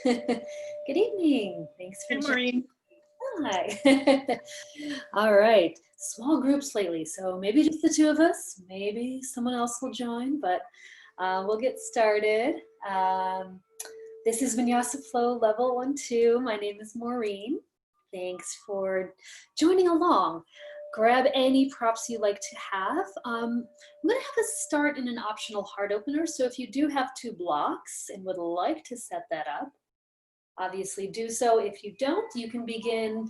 Good evening. Thanks for Hi, joining. Maureen. Hi. All right. Small groups lately, so maybe just the two of us. Maybe someone else will join, but we'll get started. This is Vinyasa Flow Level 1-2. My name is Maureen. Thanks for joining along. Grab any props you like to have. I'm going to have us start in an optional heart opener. So if you do have 2 blocks and would like to set that up, obviously do so. If you don't, you can begin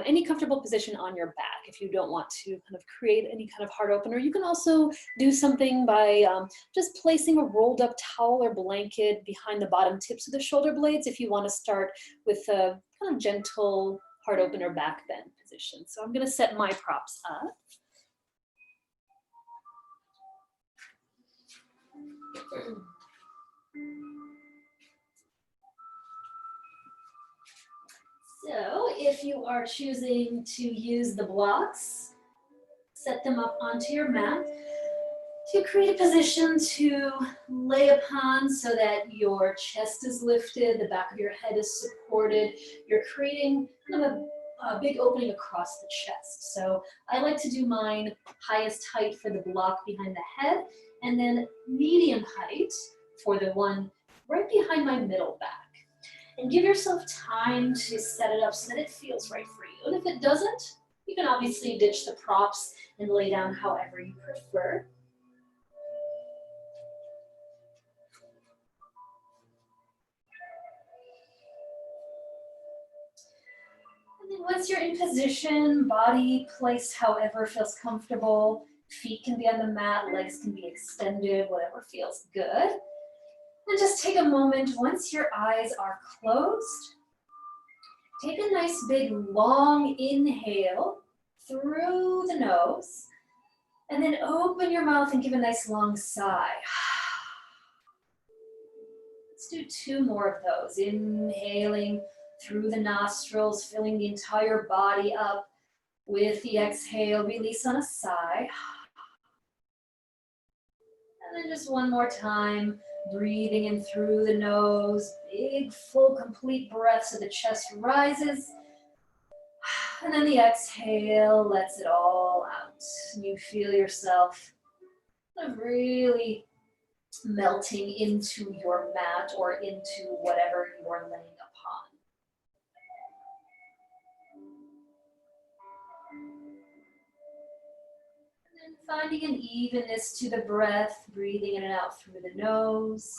any comfortable position on your back. If you don't want to kind of create any kind of heart opener, you can also do something by just placing a rolled up towel or blanket behind the bottom tips of the shoulder blades if you want to start with a kind of gentle heart opener back bend position. So I'm going to set my props up. So if you are choosing to use the blocks, set them up onto your mat to create a position to lay upon so that your chest is lifted, the back of your head is supported. You're creating kind of a big opening across the chest. So I like to do mine highest height for the block behind the head, and then medium height for the one right behind my middle back. And give yourself time to set it up so that it feels right for you. And if it doesn't, you can obviously ditch the props and lay down however you prefer. And then once you're in position, body placed however feels comfortable, feet can be on the mat, legs can be extended, whatever feels good. And just take a moment, once your eyes are closed, take a nice big long inhale through the nose, and then open your mouth and give a nice long sigh. Let's do 2 more of those. Inhaling through the nostrils, filling the entire body up. With the exhale, release on a sigh. And then just one more time, breathing in through the nose, big, full, complete breath so the chest rises. And then the exhale lets it all out. And you feel yourself kind of really melting into your mat or into whatever you are laying upon. And then finding an evenness to the breath, breathing in and out through the nose.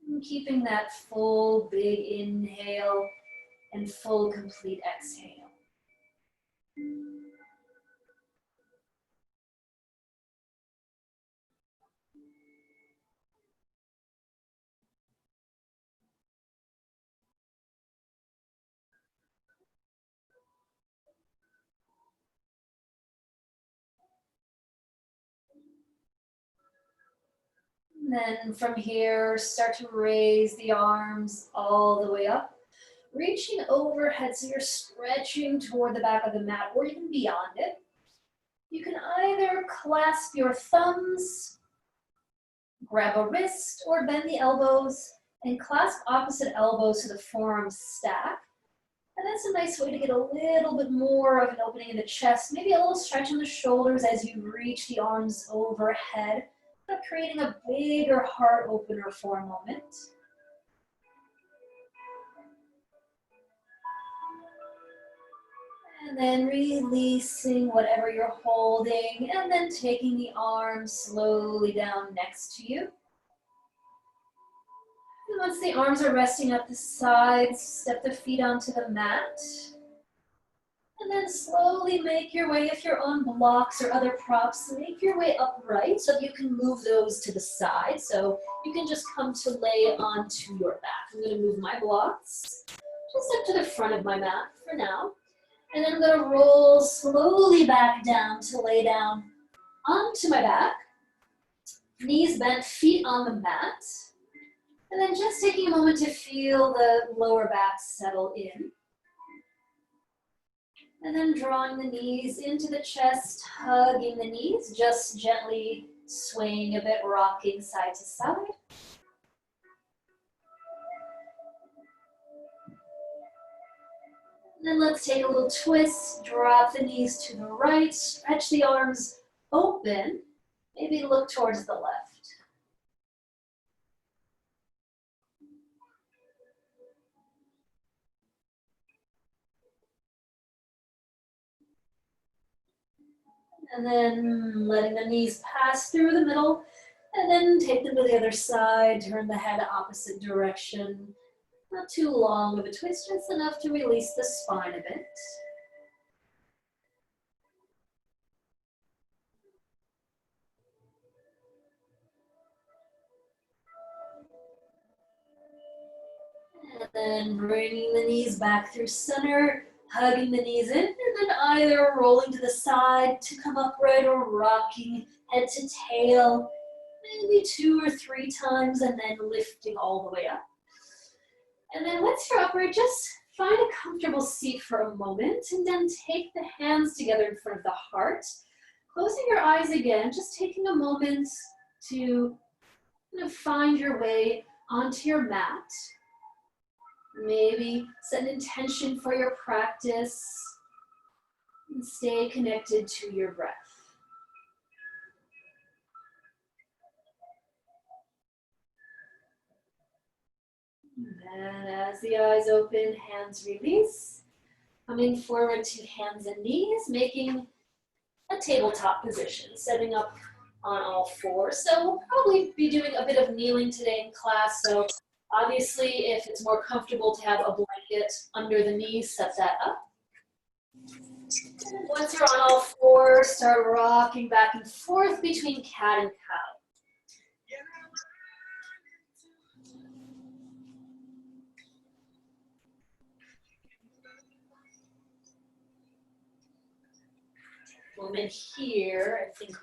And keeping that full, big inhale and full, complete exhale. And then from here, start to raise the arms all the way up, reaching overhead so you're stretching toward the back of the mat or even beyond it. You can either clasp your thumbs, grab a wrist, or bend the elbows and clasp opposite elbows so the forearms stack. And that's a nice way to get a little bit more of an opening in the chest, maybe a little stretch in the shoulders as you reach the arms overhead, creating a bigger heart opener for a moment. And then releasing whatever you're holding, and then taking the arms slowly down next to you. And once the arms are resting at the sides, step the feet onto the mat. And then slowly make your way, if you're on blocks or other props, make your way upright so that you can move those to the side. So you can just come to lay onto your back. I'm going to move my blocks just up to the front of my mat for now. And then I'm going to roll slowly back down to lay down onto my back. Knees bent, feet on the mat. And then just taking a moment to feel the lower back settle in. And then drawing the knees into the chest, hugging the knees, just gently swaying a bit, rocking side to side. Then let's take a little twist, drop the knees to the right, stretch the arms open, maybe look towards the left. And then letting the knees pass through the middle, and then take them to the other side, turn the head opposite direction. Not too long of a twist, just enough to release the spine a bit. And then bringing the knees back through center, hugging the knees in, and then either rolling to the side to come upright or rocking head to tail, maybe 2 or 3 times, and then lifting all the way up. And then once you're upright, just find a comfortable seat for a moment, and then take the hands together in front of the heart. Closing your eyes again, just taking a moment to kind of find your way onto your mat. Maybe set an intention for your practice and stay connected to your breath. And as the eyes open, hands release. Coming forward to hands and knees, making a tabletop position, setting up on all fours. So we'll probably be doing a bit of kneeling today in class. So obviously, if it's more comfortable to have a blanket under the knees, set that up. And once you're on all fours, start rocking back and forth between cat and cow. Moment here, I think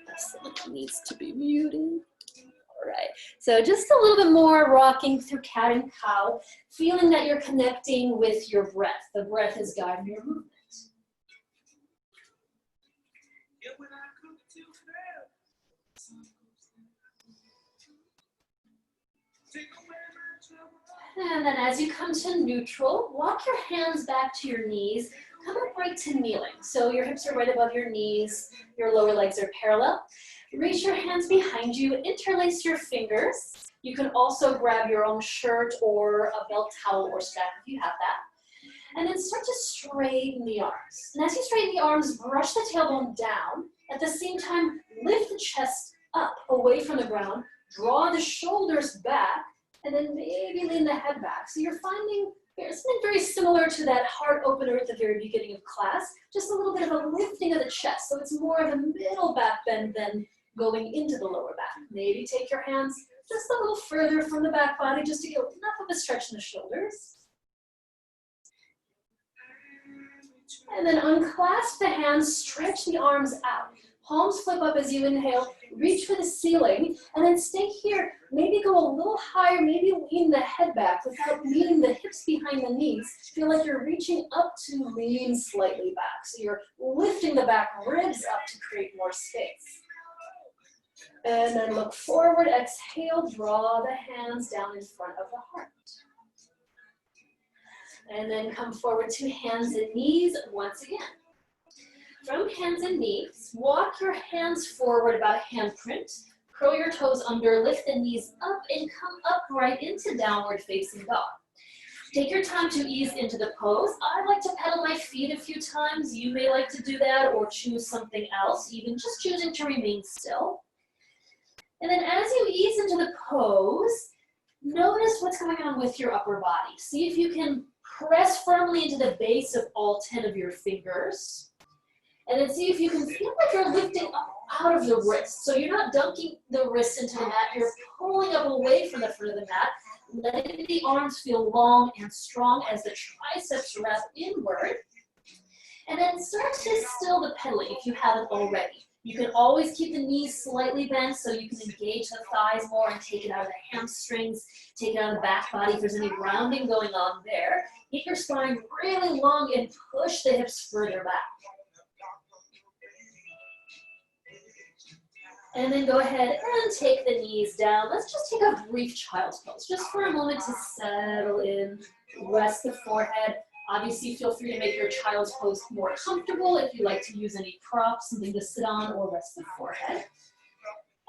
this needs to be muted. All right, so just a little bit more rocking through cat and cow, feeling that you're connecting with your breath. The breath is guiding your movement. And then as you come to neutral, walk your hands back to your knees, come upright to kneeling. So your hips are right above your knees, your lower legs are parallel. Reach your hands behind you, interlace your fingers. You can also grab your own shirt or a belt towel or strap if you have that. And then start to straighten the arms. And as you straighten the arms, brush the tailbone down. At the same time, lift the chest up away from the ground, draw the shoulders back, and then maybe lean the head back. So you're finding something very similar to that heart opener at the very beginning of class, just a little bit of a lifting of the chest. So it's more of a middle back bend than going into the lower back. Maybe take your hands just a little further from the back body just to get enough of a stretch in the shoulders. And then unclasp the hands, stretch the arms out. Palms flip up as you inhale, reach for the ceiling, and then stay here. Maybe go a little higher, maybe lean the head back without leaning the hips behind the knees. Feel like you're reaching up to lean slightly back. So you're lifting the back ribs up to create more space. And then look forward, exhale, draw the hands down in front of the heart. And then come forward to hands and knees once again. From hands and knees, walk your hands forward about a handprint, curl your toes under, lift the knees up, and come upright into downward facing dog. Take your time to ease into the pose. I like to pedal my feet a few times. You may like to do that or choose something else, even just choosing to remain still. And then as you ease into the pose, notice what's going on with your upper body. See if you can press firmly into the base of all 10 of your fingers. And then see if you can feel like you're lifting up out of the wrist. So you're not dunking the wrist into the mat, you're pulling up away from the front of the mat, letting the arms feel long and strong as the triceps wrap inward. And then start to still the pedaling if you haven't already. You can always keep the knees slightly bent so you can engage the thighs more and take it out of the hamstrings, take it out of the back body if there's any rounding going on there. Get your spine really long and push the hips further back. And then go ahead and take the knees down. Let's just take a brief child's pose, just for a moment to settle in, rest the forehead, Obviously, feel free to make your child's pose more comfortable if you like to use any props, something to sit on or rest the forehead.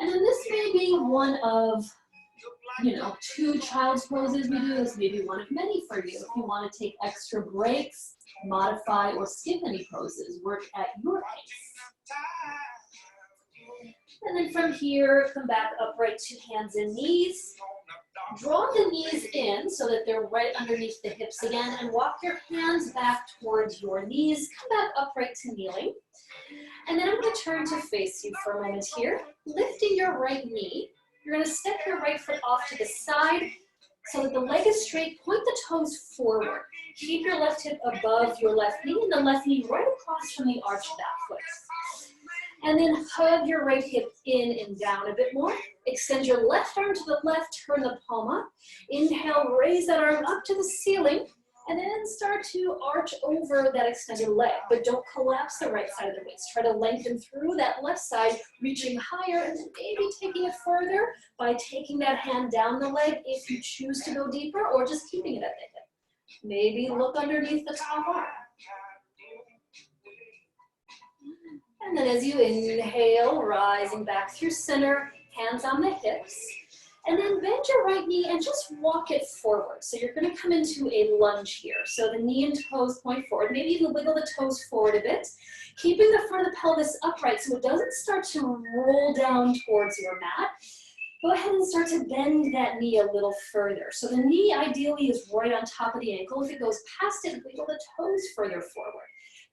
And then this may be one of, 2 child's poses we do. This may be one of many for you. If you want to take extra breaks, modify or skip any poses, work at your pace. And then from here, come back upright to hands and knees. Draw the knees in so that they're right underneath the hips again, and walk your hands back towards your knees. Come back upright to kneeling. And then I'm going to turn to face you for a moment here. Lifting your right knee, you're going to step your right foot off to the side so that the leg is straight. Point the toes forward. Keep your left hip above your left knee and the left knee right across from the arch of that foot. And then hug your right hip in and down a bit more. Extend your left arm to the left, turn the palm up. Inhale, raise that arm up to the ceiling, and then start to arch over that extended leg. But don't collapse the right side of the waist. Try to lengthen through that left side, reaching higher, and then maybe taking it further by taking that hand down the leg if you choose to go deeper, or just keeping it at the hip. Maybe look underneath the top arm. And then as you inhale, rising back through center, hands on the hips. And then bend your right knee and just walk it forward. So you're going to come into a lunge here. So the knee and toes point forward. Maybe even wiggle the toes forward a bit. Keeping the front of the pelvis upright so it doesn't start to roll down towards your mat. Go ahead and start to bend that knee a little further. So the knee ideally is right on top of the ankle. If it goes past it, wiggle the toes further forward.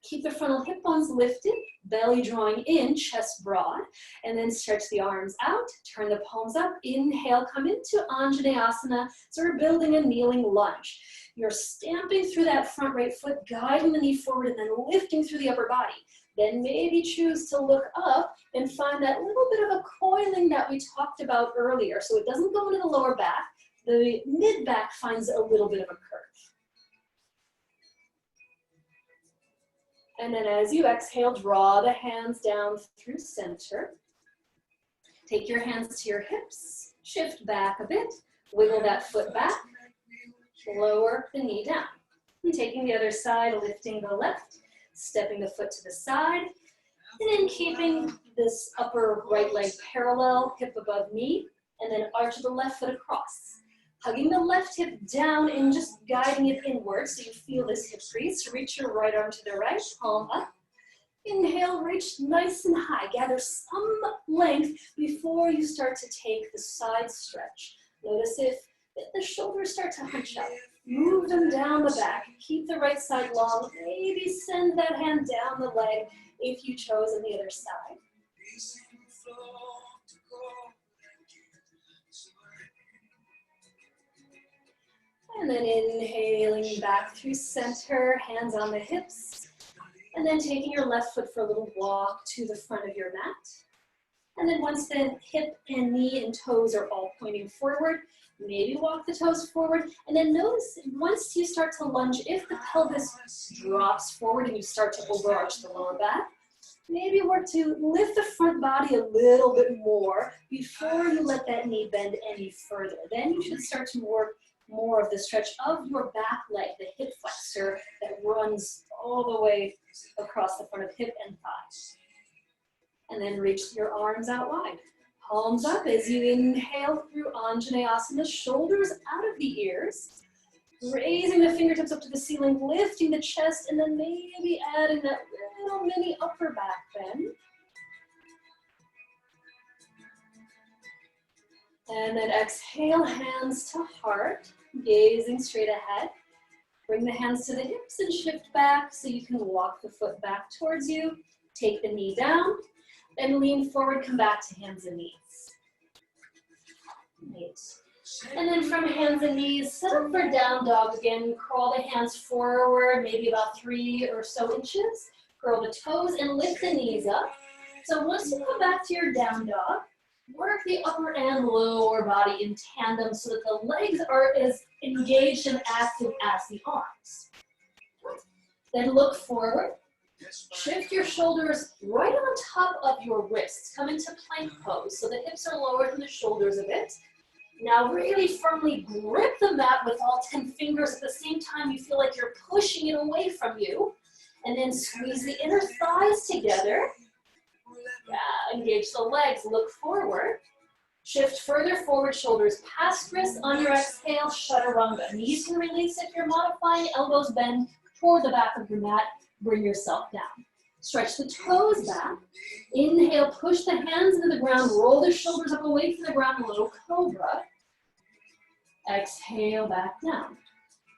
Keep the frontal hip bones lifted, belly drawing in, chest broad, and then stretch the arms out, turn the palms up, inhale, come into Anjaneyasana, so we're building a kneeling lunge. You're stamping through that front right foot, guiding the knee forward, and then lifting through the upper body. Then maybe choose to look up and find that little bit of a coiling that we talked about earlier, so it doesn't go into the lower back. The mid-back finds a little bit of a curve. And then as you exhale, draw the hands down through center. Take your hands to your hips, shift back a bit, wiggle that foot back, lower the knee down. And taking the other side, lifting the left, stepping the foot to the side, and then keeping this upper right leg parallel, hip above knee, and then arch the left foot across. Hugging the left hip down and just guiding it inward so you feel this hip crease. Reach your right arm to the right, palm up. Inhale, reach nice and high. Gather some length before you start to take the side stretch. Notice if the shoulders start to hunch up. Move them down the back. Keep the right side long. Maybe send that hand down the leg if you chose on the other side. And then inhaling back through center, hands on the hips. And then taking your left foot for a little walk to the front of your mat. And then once the hip and knee and toes are all pointing forward, maybe walk the toes forward. And then notice once you start to lunge, if the pelvis drops forward and you start to overarch the lower back, maybe work to lift the front body a little bit more before you let that knee bend any further. Then you should start to work more of the stretch of your back leg, the hip flexor that runs all the way across the front of hip and thigh. And then reach your arms out wide. Palms up as you inhale through Anjaneyasana, shoulders out of the ears. Raising the fingertips up to the ceiling, lifting the chest, and then maybe adding that little mini upper back bend. And then exhale, hands to heart, gazing straight ahead. Bring the hands to the hips and shift back so you can walk the foot back towards you. Take the knee down, then lean forward, come back to hands and knees. Great. And then from hands and knees, set up for down dog again. Crawl the hands forward, maybe about 3 or so inches. Curl the toes and lift the knees up. So once you come back to your down dog, work the upper and lower body in tandem so that the legs are as engaged and active as the arms. Then look forward. Shift your shoulders right on top of your wrists. Come into plank pose so the hips are lower than the shoulders a bit. Now really firmly grip the mat with all 10 fingers. At the same time, you feel like you're pushing it away from you. And then squeeze the inner thighs together. Yeah, engage the legs, look forward. Shift further forward, shoulders past wrists. On your exhale, chaturanga. Knees can release if you're modifying. Elbows bend toward the back of your mat. Bring yourself down. Stretch the toes back. Inhale, push the hands into the ground. Roll the shoulders up away from the ground, low cobra. Exhale, back down.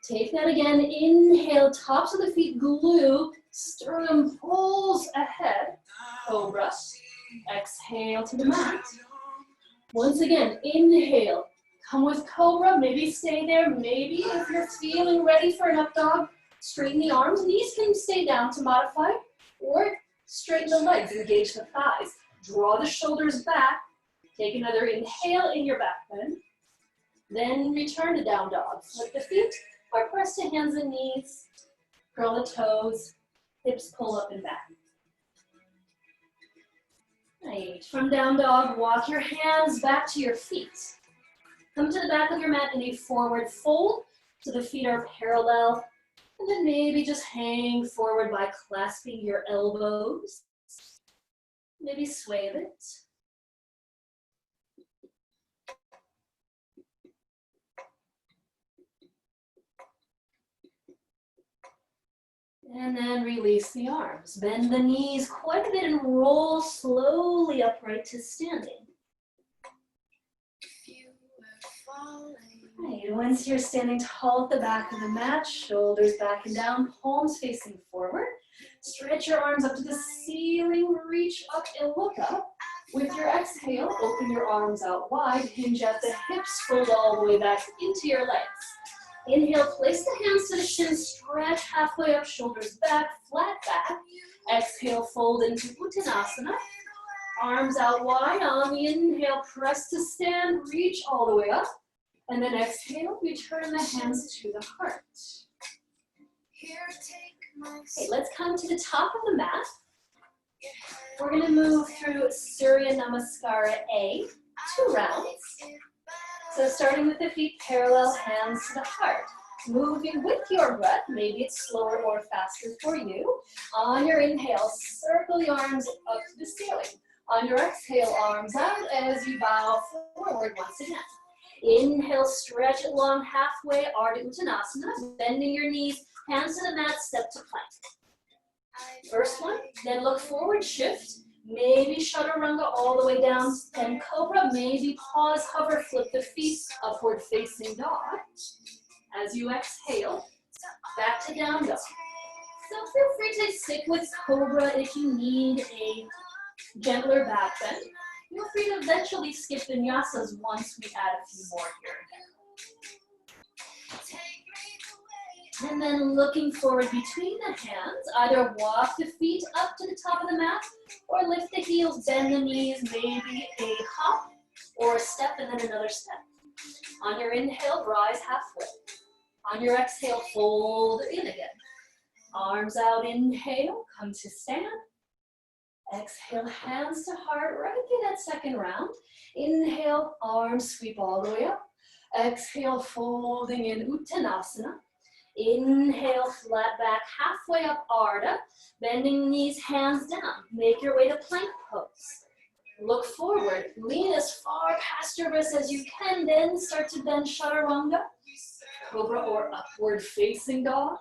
Take that again. Inhale, tops of the feet glue. Sternum pulls ahead. Cobra. Exhale to the mat. Once again, inhale. Come with cobra. Maybe stay there. Maybe if you're feeling ready for an up dog, straighten the arms. Knees can stay down to modify. Or straighten the legs. Engage the thighs. Draw the shoulders back. Take another inhale in your back bend. Then return to down dog. Flip the feet. Or press to hands and knees, curl the toes, hips pull up and back. Right, from down dog, walk your hands back to your feet. Come to the back of your mat in a forward fold, so the feet are parallel. And then maybe just hang forward by clasping your elbows. Maybe sway a bit. And then release the arms. Bend the knees quite a bit and roll slowly upright to standing. Right, once you're standing tall at the back of the mat, shoulders back and down, palms facing forward. Stretch your arms up to the ceiling, reach up and look up. With your exhale, open your arms out wide, hinge at the hips, fold all the way back into your legs. Inhale, place the hands to the shins, stretch halfway up, shoulders back, flat back. Exhale, fold into Uttanasana. Arms out wide. On the inhale, press to stand, reach all the way up. And then exhale, return the hands to the heart. Okay, let's come to the top of the mat. We're going to move through Surya Namaskara A, 2 rounds. So starting with the feet parallel, hands to the heart. Moving with your breath, maybe it's slower or faster for you. On your inhale, circle the arms up to the ceiling. On your exhale, arms out as you bow forward once again. Inhale, stretch it long halfway, Ardha Uttanasana. Bending your knees, hands to the mat, step to plank. First one, then look forward, shift. Maybe chaturanga all the way down, then cobra, maybe pause, hover, flip the feet, upward facing dog. As you exhale, back to down dog. So feel free to stick with cobra if you need a gentler back bend. Feel free to eventually skip vinyasas once we add a few more here and there. And then looking forward between the hands, either walk the feet up to the top of the mat or lift the heels, bend the knees, maybe a hop or a step and then another step. On your inhale, rise halfway. On your exhale, fold in again. Arms out, inhale, come to stand. Exhale, hands to heart, right through that second round. Inhale, arms sweep all the way up. Exhale, folding in Uttanasana. Inhale, flat back, halfway up, Ardha. Bending knees, hands down. Make your way to plank pose. Look forward, lean as far past your wrists as you can, then start to bend chaturanga, cobra or upward facing dog.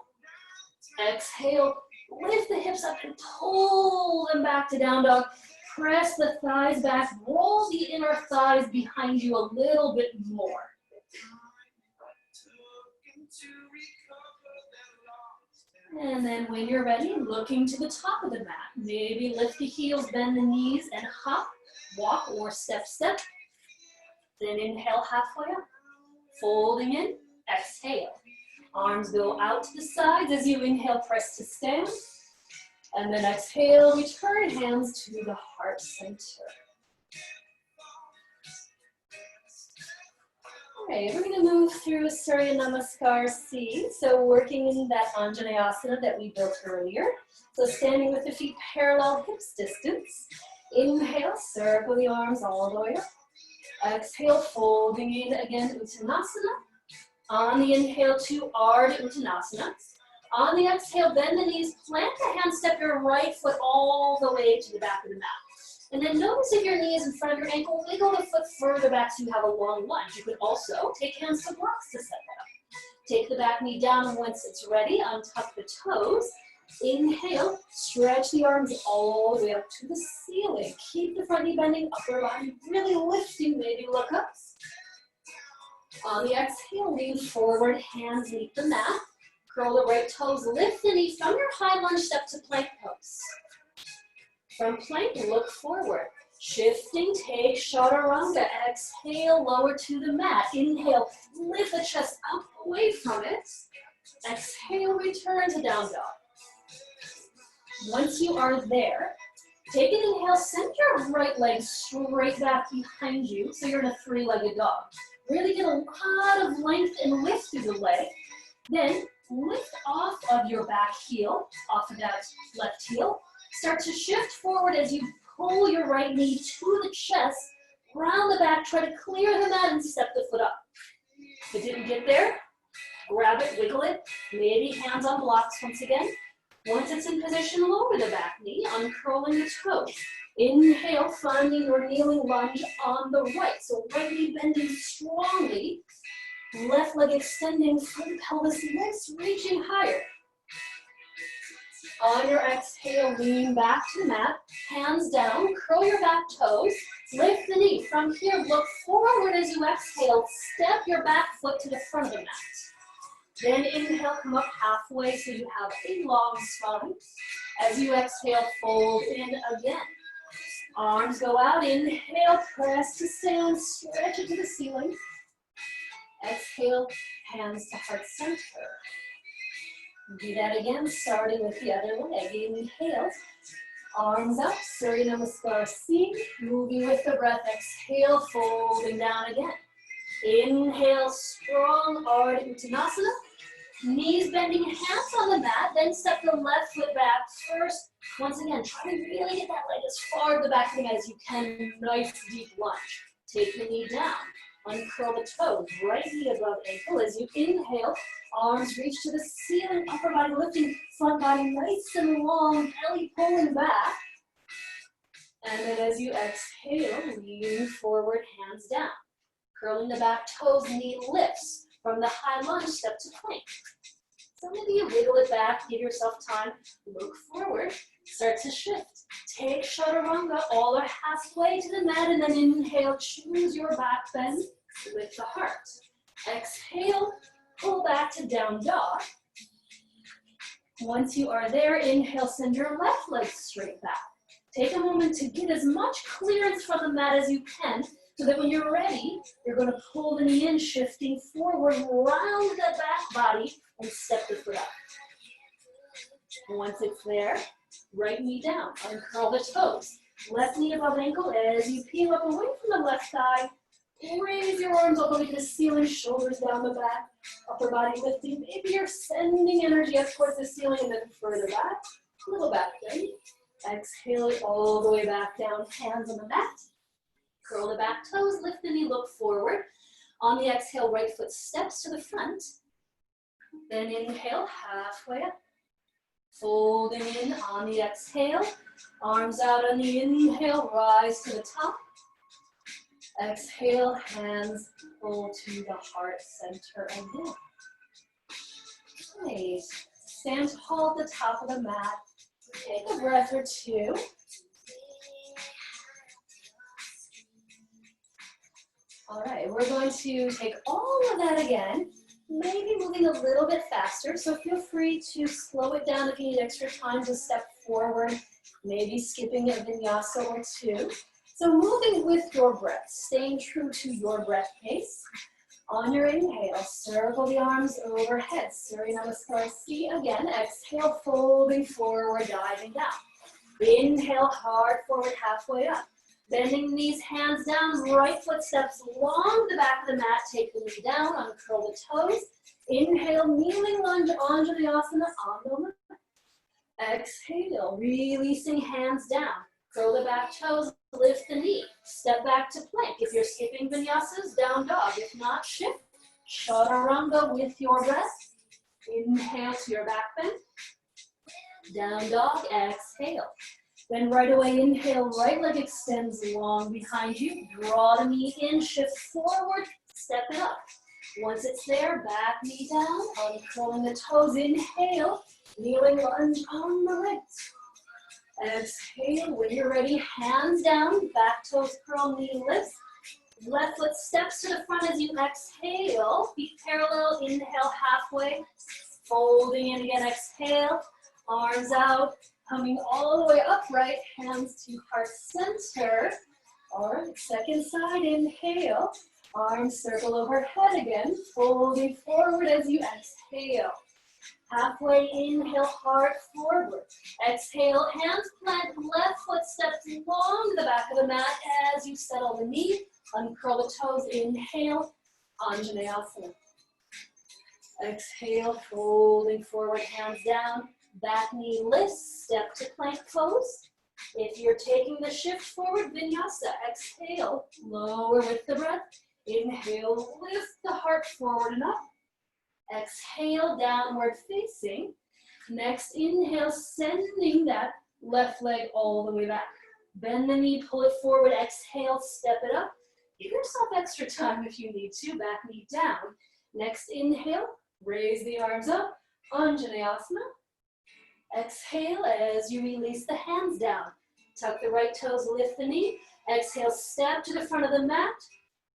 Exhale, lift the hips up and pull them back to down dog. Press the thighs back, roll the inner thighs behind you a little bit more. And then when you're ready, looking to the top of the mat. Maybe lift the heels, bend the knees, and hop, walk, or step, step. Then inhale halfway up. Folding in, exhale. Arms go out to the sides as you inhale, press to stand. And then exhale, return hands to the heart center. All right, we're going to move through Surya Namaskar C. So working in that Anjaneyasana that we built earlier. So standing with the feet parallel, hips distance. Inhale, circle the arms all the way up. Exhale, folding in again, Uttanasana. On the inhale to Ardha Uttanasana. On the exhale, bend the knees, plant the hand, step your right foot all the way to the back of the mat. And then notice if your knee is in front of your ankle, wiggle the foot further back so you have a long lunge. You could also take hands to blocks to set that up. Take the back knee down once it's ready, untuck the toes. Inhale, stretch the arms all the way up to the ceiling. Keep the front knee bending, upper body really lifting, maybe look up. On the exhale, lean forward, hands meet the mat. Curl the right toes, lift the knee from your high lunge, step to plank pose. From plank, look forward. Shifting, take chaturanga. Exhale, lower to the mat. Inhale, lift the chest up away from it. Exhale, return to down dog. Once you are there, take an inhale, send your right leg straight back behind you, so you're in a three-legged dog. Really get a lot of length and lift through the leg. Then lift off of your back heel, off of that left heel. Start to shift forward as you pull your right knee to the chest, round the back, try to clear the mat and step the foot up. If it didn't get there, grab it, wiggle it, maybe hands on blocks once again. Once it's in position, lower the back knee, uncurling the toes. Inhale, finding your kneeling lunge on the right. So right knee bending strongly, left leg extending through the pelvis, legs reaching higher. On your exhale, lean back to the mat, hands down, curl your back toes, lift the knee. From here, look forward as you exhale, step your back foot to the front of the mat. Then inhale, come up halfway so you have a long spine. As you exhale, fold in again. Arms go out, inhale, press to stand, stretch it to the ceiling. Exhale, hands to heart center. Do that again, starting with the other leg. Inhale, arms up, Surya Namaskar C. Moving with the breath, exhale, folding down again. Inhale, strong Ardha Uttanasana. Knees bending, hands on the mat, then step the left foot back first. Once again, try to really get that leg as far to the back of the mat as you can. Nice deep lunge. Take the knee down. Uncurl the toes, right knee above ankle. As you inhale, arms reach to the ceiling, upper body lifting, front body nice and long, belly pulling back. And then as you exhale, lean forward, hands down. Curling the back toes, knee lifts. From the high lunge, step to plank. So maybe you wiggle it back, give yourself time, look forward, start to shift. Take chaturanga all the halfway to the mat, and then inhale, choose your back bend with the heart. Exhale, pull back to down dog. Once you are there, inhale, send your left leg straight back. Take a moment to get as much clearance from the mat as you can, so that when you're ready, you're going to pull the knee in, shifting forward, round the back body, and step the foot up. Once it's there, right knee down, uncurl the toes. Left knee above ankle as you peel up away from the left thigh. Raise your arms all the way to the ceiling, shoulders down the back, upper body lifting. Maybe you're sending energy up towards the ceiling and then further back. Little back bend. Exhale it all the way back down, hands on the mat. Curl the back toes, lift the knee, look forward. On the exhale, right foot steps to the front. Then inhale, halfway up. Folding in on the exhale. Arms out on the inhale, rise to the top. Exhale, hands pull to the heart center again. Nice. Stand tall at the top of the mat. Take a breath or two. All right, we're going to take all of that again, maybe moving a little bit faster, so feel free to slow it down if you need extra time to step forward, maybe skipping a vinyasa or two. So moving with your breath, staying true to your breath pace. On your inhale, circle the arms overhead, Surya Namaskar C again. Exhale, folding forward, diving down. Inhale, hard forward, halfway up. Bending knees, hands down, right foot steps along the back of the mat. Take the knee down, uncurl the toes. Inhale, kneeling lunge, Anjaneyasana, Anulama. Exhale, releasing hands down. Curl the back toes, lift the knee. Step back to plank. If you're skipping vinyasas, down dog. If not, shift. Chaturanga with your breath. Inhale to your back bend. Down dog, exhale. Then right away, inhale, right leg extends long behind you. Draw the knee in, shift forward, step it up. Once it's there, back knee down, uncurling the toes, inhale, kneeling lunge on the legs. Exhale, when you're ready, hands down, back toes curl, knee lifts. Left foot steps to the front as you exhale. Feet parallel, inhale halfway. Folding in again, exhale. Arms out, coming all the way upright, hands to heart center. All right, second side, inhale. Arms circle overhead again, folding forward as you exhale. Halfway, inhale, heart forward. Exhale, hands plant, left foot steps along the back of the mat as you settle the knee. Uncurl the toes, inhale, Anjaneyasana. Exhale, folding forward, hands down, back knee lifts, step to plank pose. If you're taking the shift forward, vinyasa, exhale, lower with the breath. Inhale, lift the heart forward and up. Exhale, downward facing. Next inhale, sending that left leg all the way back. Bend the knee, pull it forward, exhale, step it up. Give yourself extra time if you need to, back knee down. Next inhale, raise the arms up, Anjaneyasana. Exhale as you release the hands down. Tuck the right toes, lift the knee. Exhale, step to the front of the mat.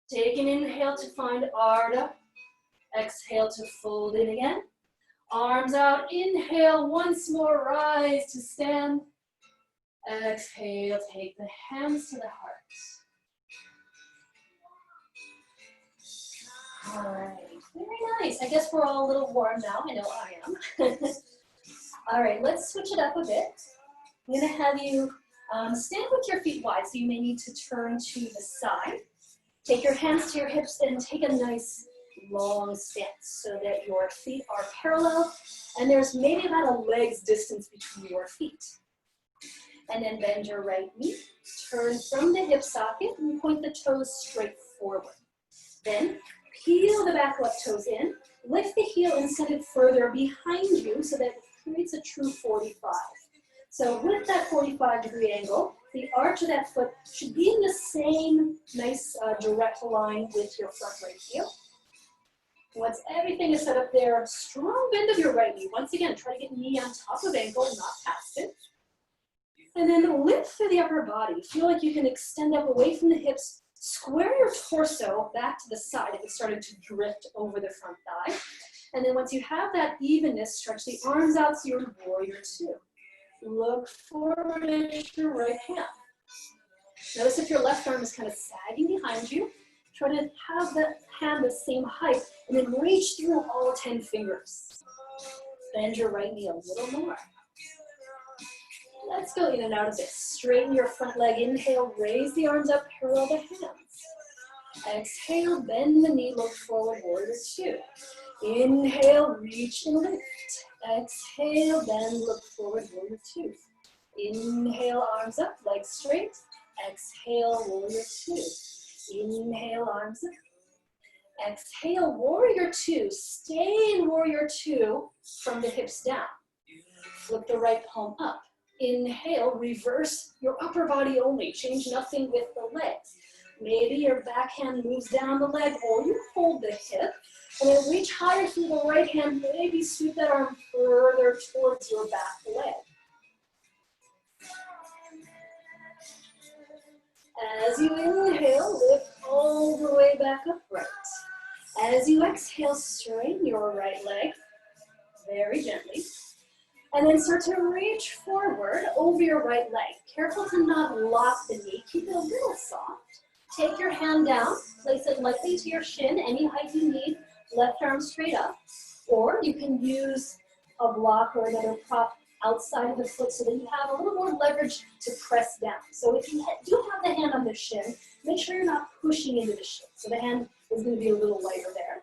Take an inhale to find Ardha. Exhale to fold in again. Arms out, inhale, once more, rise to stand. Exhale, take the hands to the heart. All right, very nice. I guess we're all a little warm now. I know I am. All right, let's switch it up a bit. I'm gonna have you stand with your feet wide, so you may need to turn to the side. Take your hands to your hips and take a nice long stance so that your feet are parallel and there's maybe about a leg's distance between your feet. And then bend your right knee, turn from the hip socket and point the toes straight forward. Then peel the back left toes in, lift the heel and send it further behind you so that it creates a true 45. So with that 45-degree angle, the arch of that foot should be in the same nice direct line with your front right heel. Once everything is set up there, strong bend of your right knee. Once again, try to get knee on top of ankle, not past it. And then lift through the upper body. Feel like you can extend up away from the hips. Square your torso back to the side if it's starting to drift over the front thigh. And then once you have that evenness, stretch the arms out so you're in warrior two. Look forward at your right hand. Notice if your left arm is kind of sagging behind you. Try to have that hand the same height and then reach through all 10 fingers. Bend your right knee a little more. Let's go in and out of this. Straighten your front leg. Inhale, raise the arms up, parallel the hands. Exhale, bend the knee, look forward, warrior two. Inhale, reach and lift. Exhale, bend, look forward, warrior two. Inhale, arms up, legs straight. Exhale, warrior two. Inhale, arms up. Exhale, warrior two. Stay in warrior two from the hips down. Flip the right palm up. Inhale, reverse your upper body only. Change nothing with the legs. Maybe your back hand moves down the leg or you hold the hip. And then reach higher through the right hand. Maybe sweep that arm further towards your back leg. As you inhale, lift all the way back upright. As you exhale, straighten your right leg very gently. And then start to reach forward over your right leg. Careful to not lock the knee. Keep it a little soft. Take your hand down. Place it lightly to your shin, any height you need. Left arm straight up. Or you can use a block or another prop outside of the foot so that you have a little more leverage to press down. So if you do have the hand on the shin, make sure you're not pushing into the shin. So the hand is going to be a little lighter there.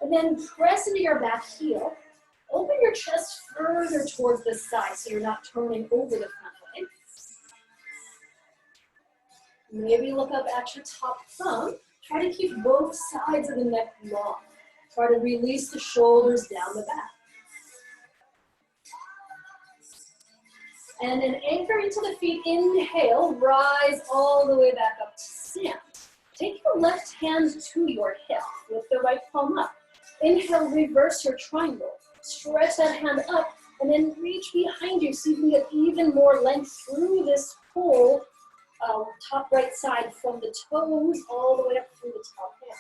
And then press into your back heel. Open your chest further towards the side so you're not turning over the front leg. Maybe look up at your top thumb. Try to keep both sides of the neck long. Try to release the shoulders down the back. And then anchor into the feet. Inhale, rise all the way back up to stand. Take your left hand to your hip. Lift the right palm up. Inhale, reverse your triangle. Stretch that hand up and then reach behind you so you can get even more length through this whole top right side from the toes all the way up through the top hand.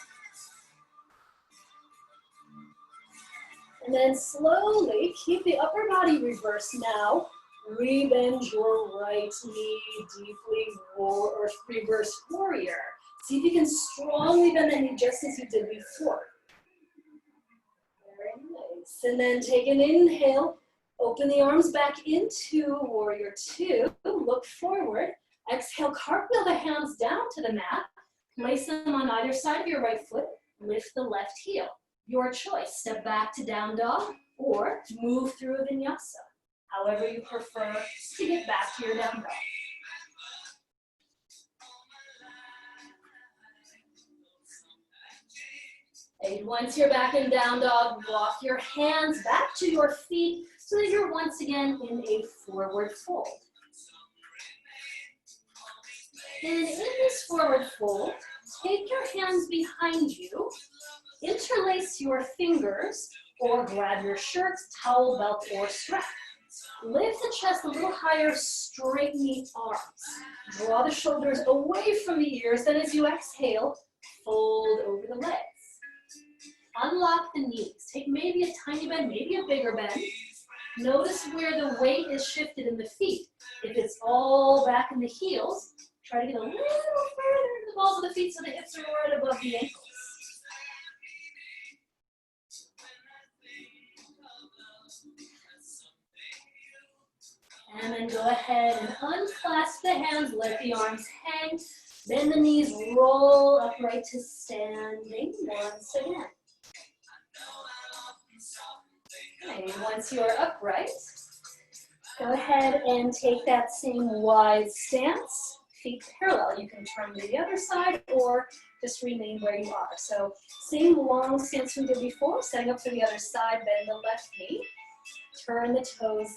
And then slowly keep the upper body reversed now. Rebend your right knee deeply, or reverse warrior. See if you can strongly bend the knee just as you did before. Very nice. And then take an inhale. Open the arms back into warrior two. Look forward. Exhale, cartwheel the hands down to the mat. Place them on either side of your right foot. Lift the left heel. Your choice. Step back to down dog or move through a vinyasa. However you prefer to get back to your down dog. And once you're back in down dog, walk your hands back to your feet so that you're once again in a forward fold. And in this forward fold, take your hands behind you, interlace your fingers, or grab your shirt, towel, belt, or strap. Lift the chest a little higher, straighten the arms. Draw the shoulders away from the ears, then as you exhale, fold over the legs. Unlock the knees. Take maybe a tiny bend, maybe a bigger bend. Notice where the weight is shifted in the feet. If it's all back in the heels, try to get a little further in the balls of the feet so the hips are right above the ankles. And then go ahead and unclasp the hands, let the arms hang. Bend the knees, roll upright to standing once again. Okay, once you're upright, go ahead and take that same wide stance, feet parallel. You can turn to the other side or just remain where you are. So same long stance we did before, setting up for the other side, bend the left knee, turn the toes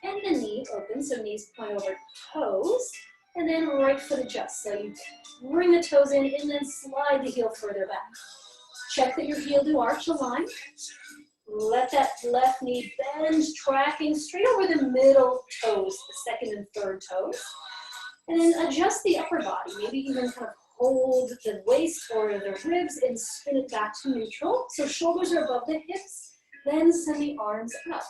and the knee open, so knees point over toes, and then right foot adjust. So you bring the toes in and then slide the heel further back. Check that your heel to arch align. Let that left knee bend, tracking straight over the middle toes, the second and third toes. And then adjust the upper body, maybe even kind of hold the waist or the ribs and spin it back to neutral. So shoulders are above the hips, then send the arms out.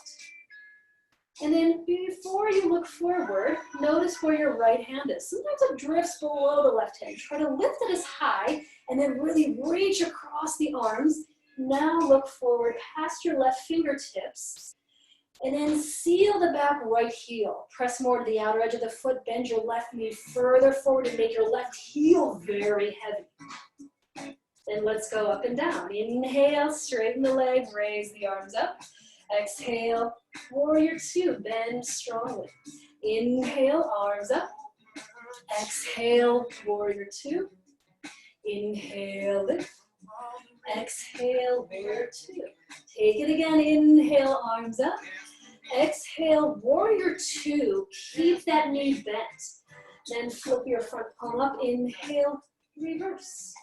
And then before you look forward, notice where your right hand is. Sometimes it drifts below the left hand. Try to lift it as high and then really reach across the arms. Now look forward past your left fingertips and then seal the back right heel. Press more to the outer edge of the foot, bend your left knee further forward and make your left heel very heavy. Then let's go up and down. Inhale, straighten the leg, raise the arms up. Exhale, warrior two, bend strongly. Inhale, arms up. Exhale, warrior two. Inhale, lift. Exhale, warrior two. Take it again, inhale, arms up. Exhale, warrior two. Keep that knee bent. Then flip your front palm up, inhale, reverse.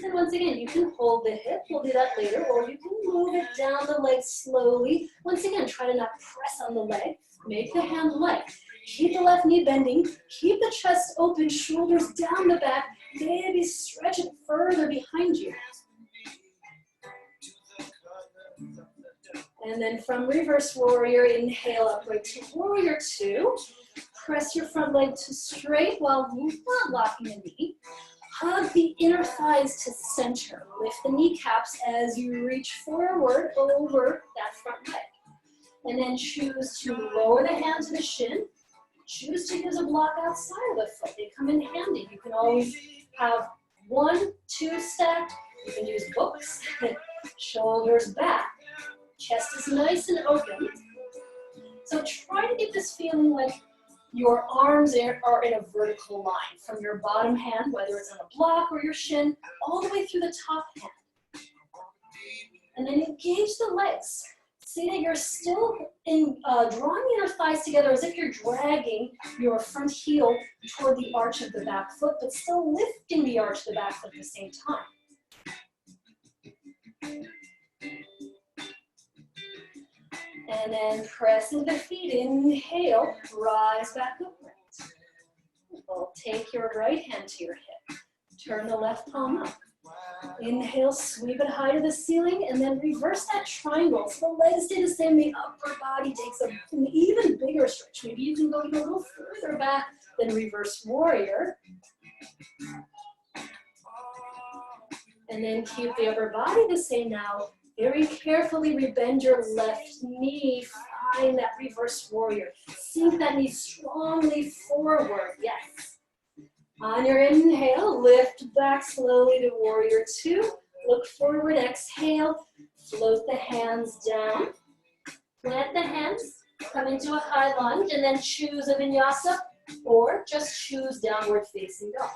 And once again, you can hold the hip, we'll do that later, or you can move it down the leg slowly. Once again, try to not press on the leg, make the hand light. Keep the left knee bending, keep the chest open, shoulders down the back, maybe stretch it further behind you. And then from reverse warrior, inhale upright to warrior two. Press your front leg to straight while not locking the knee. Hug the inner thighs to center. Lift the kneecaps as you reach forward over that front leg. And then choose to lower the hand to the shin. Choose to use a block outside of the foot. They come in handy. You can always have 1, 2 stacked. You can use books. Shoulders back. Chest is nice and open. So try to get this feeling like Your arms are in a vertical line from your bottom hand, whether it's on a block or your shin, all the way through the top hand. And then engage the legs. See that you're still drawing your thighs together as if you're dragging your front heel toward the arch of the back foot, but still lifting the arch of the back foot at the same time. And then pressing the feet, inhale, rise back upright. Well, take your right hand to your hip. Turn the left palm up. Inhale, sweep it high to the ceiling, and then reverse that triangle. So the legs stay the same, the upper body takes an even bigger stretch. Maybe you can go even a little further back than reverse warrior. And then keep the upper body the same now. Very carefully rebend your left knee, find that reverse warrior. Sink that knee strongly forward, yes. On your inhale, lift back slowly to warrior two. Look forward, exhale, float the hands down. Plant the hands, come into a high lunge, and then choose a vinyasa, or just choose downward facing dog.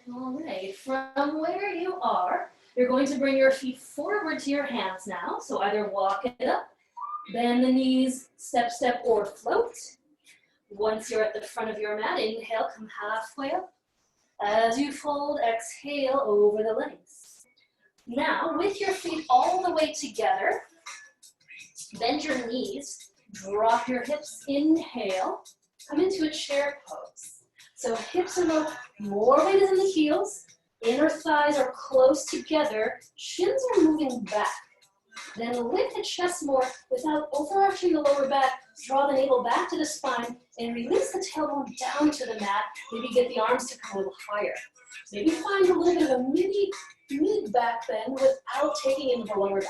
All right, from where you are, you're going to bring your feet forward to your hands now. So either walk it up, bend the knees, step, step, or float. Once you're at the front of your mat, inhale, come halfway up. As you fold, exhale over the legs. Now, with your feet all the way together, bend your knees, drop your hips, inhale, come into a chair pose. So hips are more weight is in the heels, inner thighs are close together, shins are moving back. Then lift the chest more without overarching the lower back. Draw the navel back to the spine and release the tailbone down to the mat. Maybe get the arms to come a little higher. Maybe find a little bit of a mid back bend without taking into the lower back.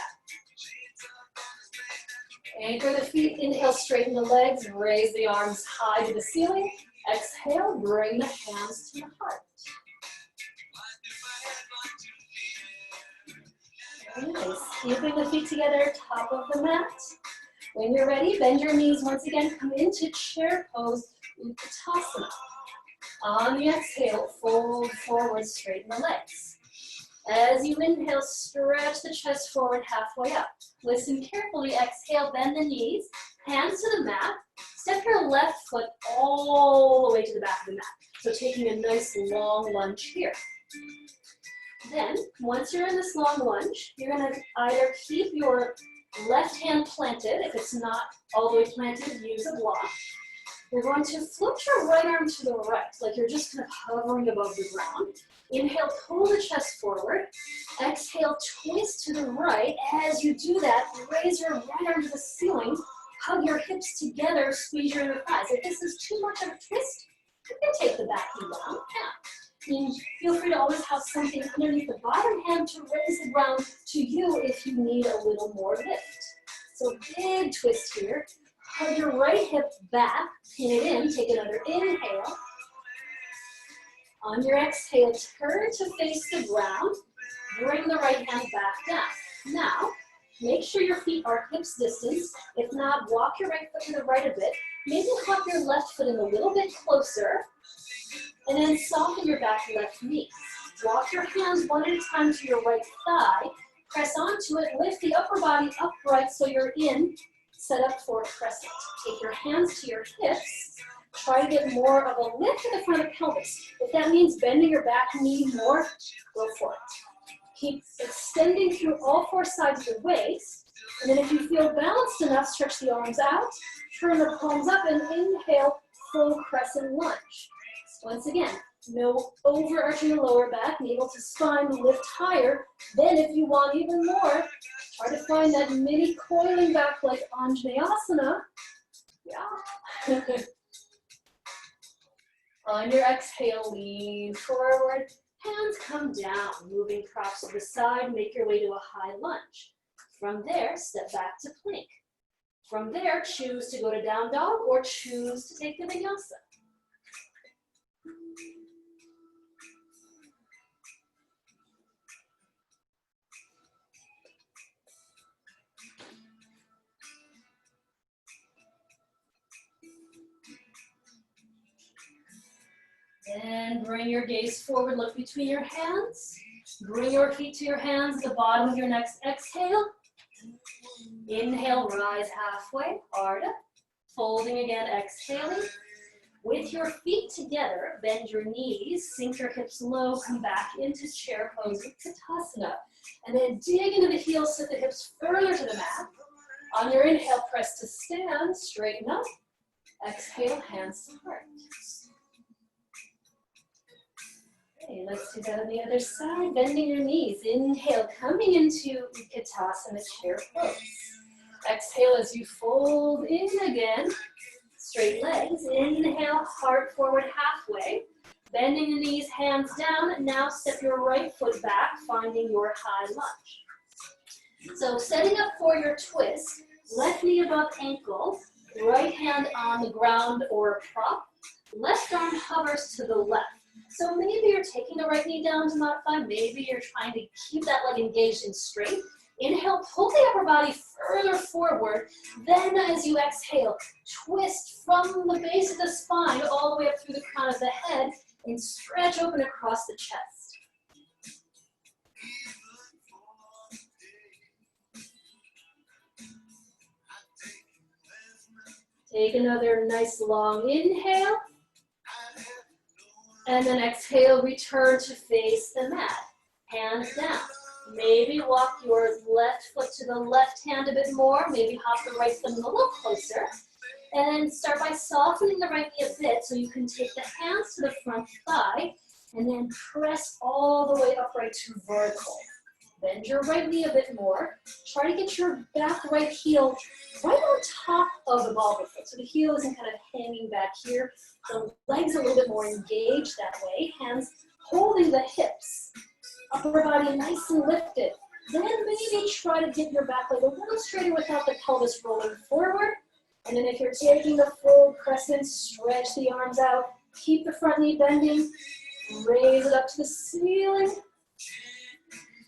Anchor the feet, inhale, straighten the legs, raise the arms high to the ceiling. Exhale, bring the hands to the heart. Nice. Keeping the feet together, top of the mat. When you're ready, bend your knees once again. Come into chair pose, Uttanasana. On the exhale, fold forward, straighten the legs. As you inhale, stretch the chest forward halfway up. Listen carefully, exhale, bend the knees, hands to the mat. Step your left foot all the way to the back of the mat. So taking a nice long lunge here. Then, once you're in this long lunge, you're going to either keep your left hand planted. If it's not all the way planted, use a block. You're going to flip your right arm to the right, like you're just kind of hovering above the ground. Inhale, pull the chest forward. Exhale, twist to the right. As you do that, raise your right arm to the ceiling. Hug your hips together, squeeze your inner thighs. If this is too much of a twist, you can take the back knee down. Yeah. And feel free to always have something underneath the bottom hand to raise the ground to you if you need a little more lift. So big twist here. Hug your right hip back, pin it in, take another inhale. On your exhale, turn to face the ground. Bring the right hand back down. Now, make sure your feet are hips distance. If not, walk your right foot to the right a bit. Maybe hop your left foot in a little bit closer. And then soften your back left knee. Walk your hands one at a time to your right thigh. Press onto it. Lift the upper body upright so you're in. Set up for a crescent. Take your hands to your hips. Try to get more of a lift in the front of the pelvis. If that means bending your back knee more, go for it. Keep extending through all four sides of the waist. And then if you feel balanced enough, stretch the arms out, turn the palms up, and inhale, full crescent lunge. Once again, no overarching the lower back, navel to spine, lift higher. Then if you want even more, try to find that mini coiling back like Anjaneyasana. Yeah. On your exhale, lean forward. Hands come down, moving props to the side, make your way to a high lunge. From there, step back to plank. From there, choose to go to down dog or choose to take the vinyasa. Then bring your gaze forward, look between your hands. Bring your feet to your hands, the bottom of your next exhale. Inhale, rise halfway, Ardha. Folding again, exhaling. With your feet together, bend your knees, sink your hips low, come back into chair pose, Utkatasana. And then dig into the heels, sit the hips further to the mat. On your inhale, press to stand, straighten up. Exhale, hands to heart. Okay, let's do that on the other side, bending your knees. Inhale, coming into Utkatasana, chair pose. Exhale as you fold in again, straight legs. Inhale, heart forward halfway. Bending the knees, hands down. Now step your right foot back, finding your high lunge. So setting up for your twist, left knee above ankle, right hand on the ground or prop. Left arm hovers to the left. So maybe you're taking the right knee down to mat 5. Maybe you're trying to keep that leg engaged and straight. Inhale, pull the upper body further forward. Then as you exhale, twist from the base of the spine all the way up through the crown of the head and stretch open across the chest. Take another nice long inhale. And then exhale, return to face the mat. Hands down. Maybe walk your left foot to the left hand a bit more. Maybe hop the right foot a little closer. And start by softening the right knee a bit so you can take the hands to the front thigh and then press all the way upright to vertical. Bend your right knee a bit more. Try to get your back right heel right on top of the ball of the foot. So the heel isn't kind of hanging back here. The legs a little bit more engaged that way. Hands holding the hips. Upper body nice and lifted. Then maybe try to get your back leg a little straighter without the pelvis rolling forward. And then if you're taking the full crescent, stretch the arms out. Keep the front knee bending. Raise it up to the ceiling.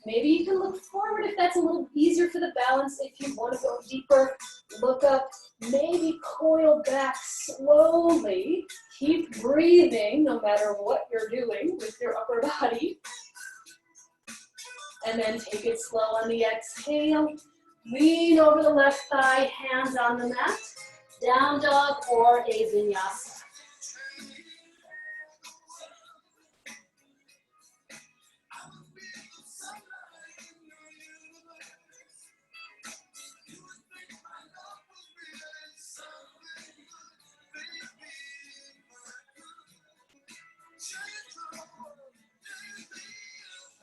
Maybe you can look forward if that's a little easier for the balance. If you want to go deeper, look up. Maybe coil back slowly. Keep breathing no matter what you're doing with your upper body. And then take it slow on the exhale. Lean over the left thigh, hands on the mat. Down dog or a vinyasa.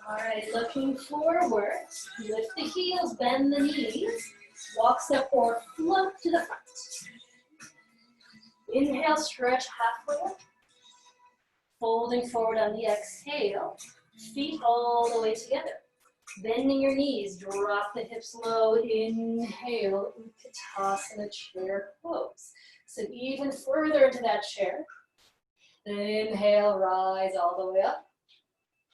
All right, looking forward, lift the heels, bend the knees, walk, step, or float to the front. Inhale, stretch halfway up. Folding forward on the exhale, feet all the way together. Bending your knees, drop the hips low, inhale, Utkatasana chair pose. So even further into that chair. Then inhale, rise all the way up.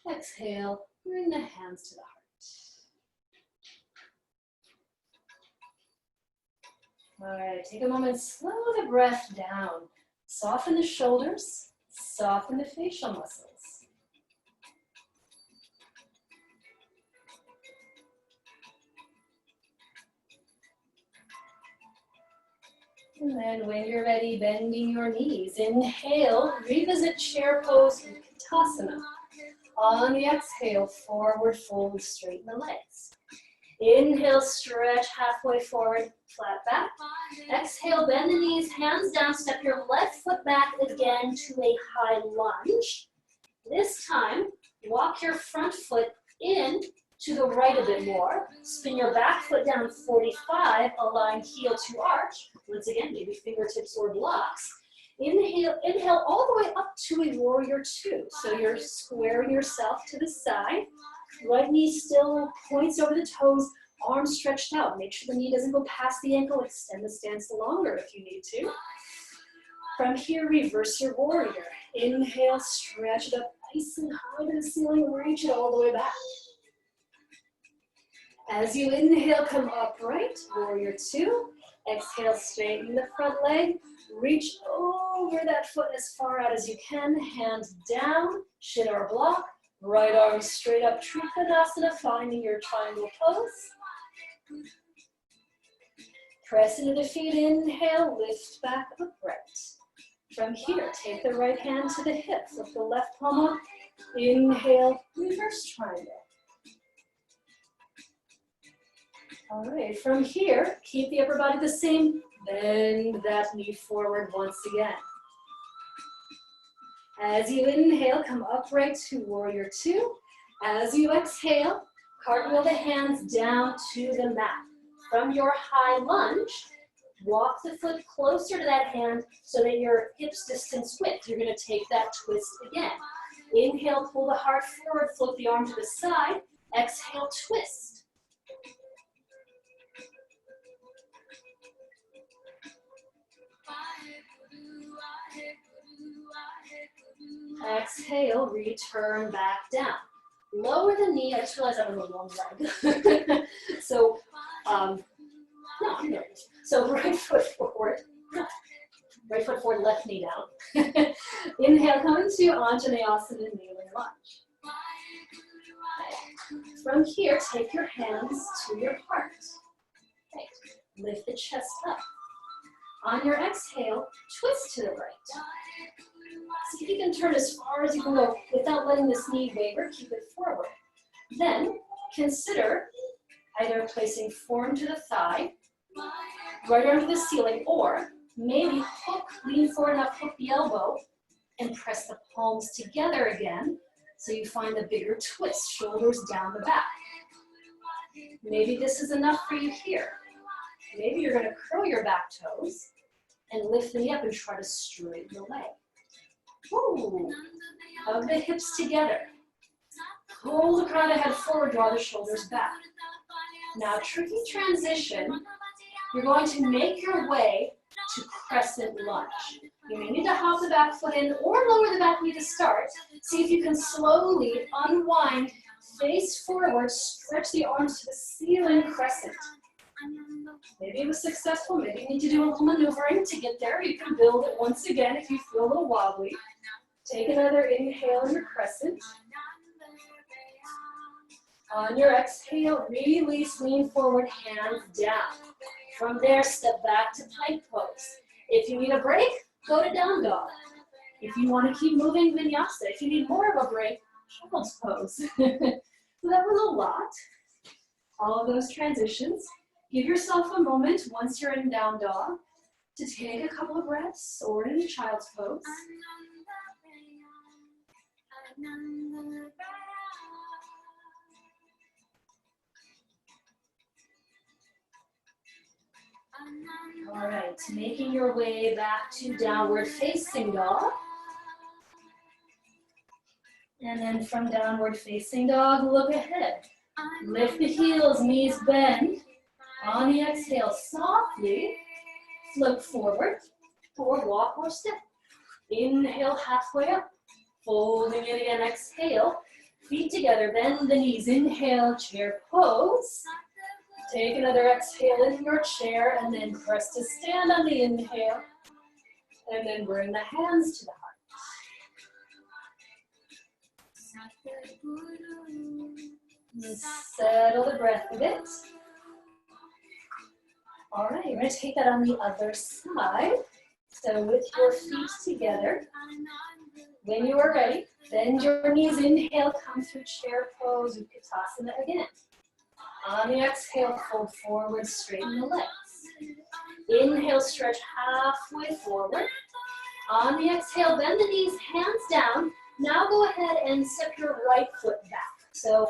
Exhale. Bring the hands to the heart. All right, take a moment, slow the breath down. Soften the shoulders, soften the facial muscles. And then when you're ready, bending your knees. Inhale, revisit chair pose, Utkatasana. On the exhale, forward fold, straighten the legs. Inhale, stretch halfway forward, flat back. Exhale, bend the knees, hands down, step your left foot back again to a high lunge. This time, walk your front foot in to the right a bit more. Spin your back foot down 45, align heel to arch. Once again, maybe fingertips or blocks. Inhale all the way up to a warrior 2. So you're squaring yourself to the side. Right knee still points over the toes. Arms stretched out. Make sure the knee doesn't go past the ankle. Extend the stance longer if you need to. From here, reverse your warrior. Inhale, stretch it up nice and high to the ceiling. Reach it all the way back. As you inhale, come upright, warrior two. Exhale, straighten the front leg. Reach over that foot as far out as you can. Hand down, shin or block. Right arm straight up, Trikonasana, finding your triangle pose. Press into the feet, inhale, lift back upright. From here, take the right hand to the hip, flip the left palm up. Inhale, reverse triangle. All right, from here, keep the upper body the same. Bend that knee forward once again. As you inhale, come upright to warrior two. As you exhale, cartwheel the hands down to the mat. From your high lunge, walk the foot closer to that hand so that your hips distance width. You're going to take that twist again. Inhale, pull the heart forward, float the arm to the side. Exhale, twist. Exhale, return back down. Lower the knee. I just realized I have a long leg. So, no, I'm nervous. So right foot forward. Right foot forward, left knee down. Inhale, come into Anjaneyasana, kneeling lunge. Okay. From here, take your hands to your heart. Okay. Lift the chest up. On your exhale, twist to the right. See if you can turn as far as you can go without letting this knee waver. Keep it forward. Then consider either placing forearm to the thigh, right arm to the ceiling, or maybe hook, lean forward enough, hook the elbow, and press the palms together again so you find the bigger twist, shoulders down the back. Maybe this is enough for you here. Maybe you're going to curl your back toes and lift the knee up and try to straighten the leg. Ooh. Hug the hips together. Pull the crown of the head forward, draw the shoulders back. Now, tricky transition. You're going to make your way to crescent lunge. You may need to hop the back foot in or lower the back knee to start. See if you can slowly unwind, face forward, stretch the arms to the ceiling, crescent. Maybe it was successful, maybe you need to do a little maneuvering to get there. You can build it once again if you feel a little wobbly. Take another inhale in your crescent. On your exhale, release, lean forward, hands down. From there, step back to plank pose. If you need a break, go to down dog. If you want to keep moving, vinyasa. If you need more of a break, child's pose. So that was a lot. All of those transitions. Give yourself a moment once you're in down dog to take a couple of breaths or in child's pose. All right, making your way back to downward facing dog. And then from downward facing dog, look ahead. Lift the heels, knees bend. On the exhale, softly flip forward, forward walk or step. Inhale, halfway up. Folding it again, exhale. Feet together, bend the knees. Inhale, chair pose. Take another exhale in your chair and then press to stand on the inhale. And then bring the hands to the heart. And settle the breath a bit. All right, you're going to take that on the other side. So with your feet together, when you are ready, bend your knees, inhale, come through chair pose, Utkatasana again. On the exhale, fold forward, straighten the legs. Inhale, stretch halfway forward. On the exhale, bend the knees, hands down. Now go ahead and step your right foot back. So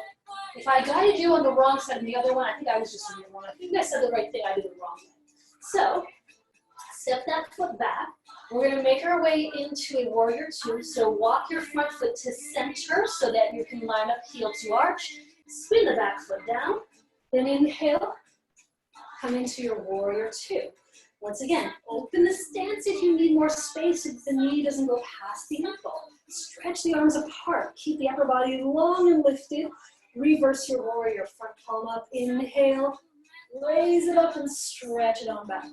if I guided you on the wrong side and the other one, I think I was just doing it wrong. I think I said the right thing, I did it wrong. So step that foot back. We're going to make our way into a warrior two. So walk your front foot to center so that you can line up heel to arch. Spin the back foot down. Then inhale, come into your warrior two. Once again, open the stance if you need more space, if the knee doesn't go past the ankle. Stretch the arms apart. Keep the upper body long and lifted. Reverse your warrior, front palm up. Inhale, raise it up and stretch it on back.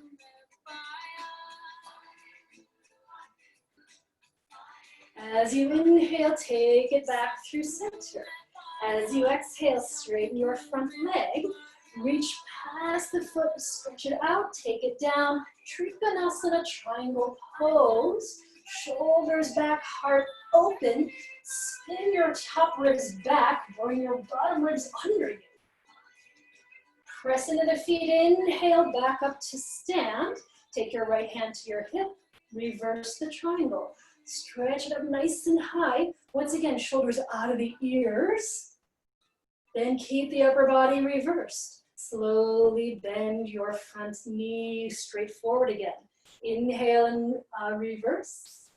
As you inhale, take it back through center. As you exhale, straighten your front leg. Reach past the foot, stretch it out, take it down. Trikonasana, triangle pose. Shoulders back, heart open. Spin your top ribs back, bring your bottom ribs under you. Press into the feet, inhale, back up to stand. Take your right hand to your hip, reverse the triangle. Stretch it up nice and high. Once again, shoulders out of the ears. Then keep the upper body reversed. Slowly bend your front knee straight forward again. Inhale and reverse.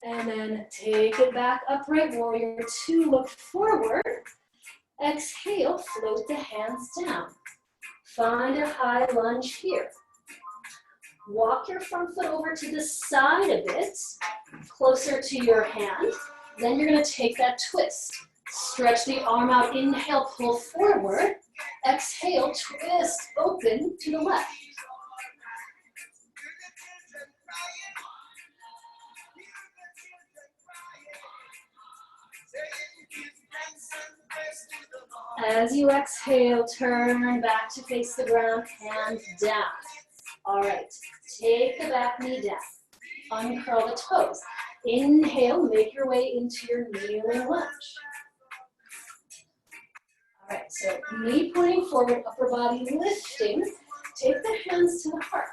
And then take it back, upright warrior two, look forward. Exhale, float the hands down. Find a high lunge here. Walk your front foot over to the side a bit, closer to your hand. Then you're gonna take that twist. Stretch the arm out, inhale, pull forward. Exhale, twist, open to the left. As you exhale, turn back to face the ground, hands down. All right, take the back knee down. Uncurl the toes. Inhale, make your way into your kneeling lunge. All right, so knee pointing forward, upper body lifting. Take the hands to the heart.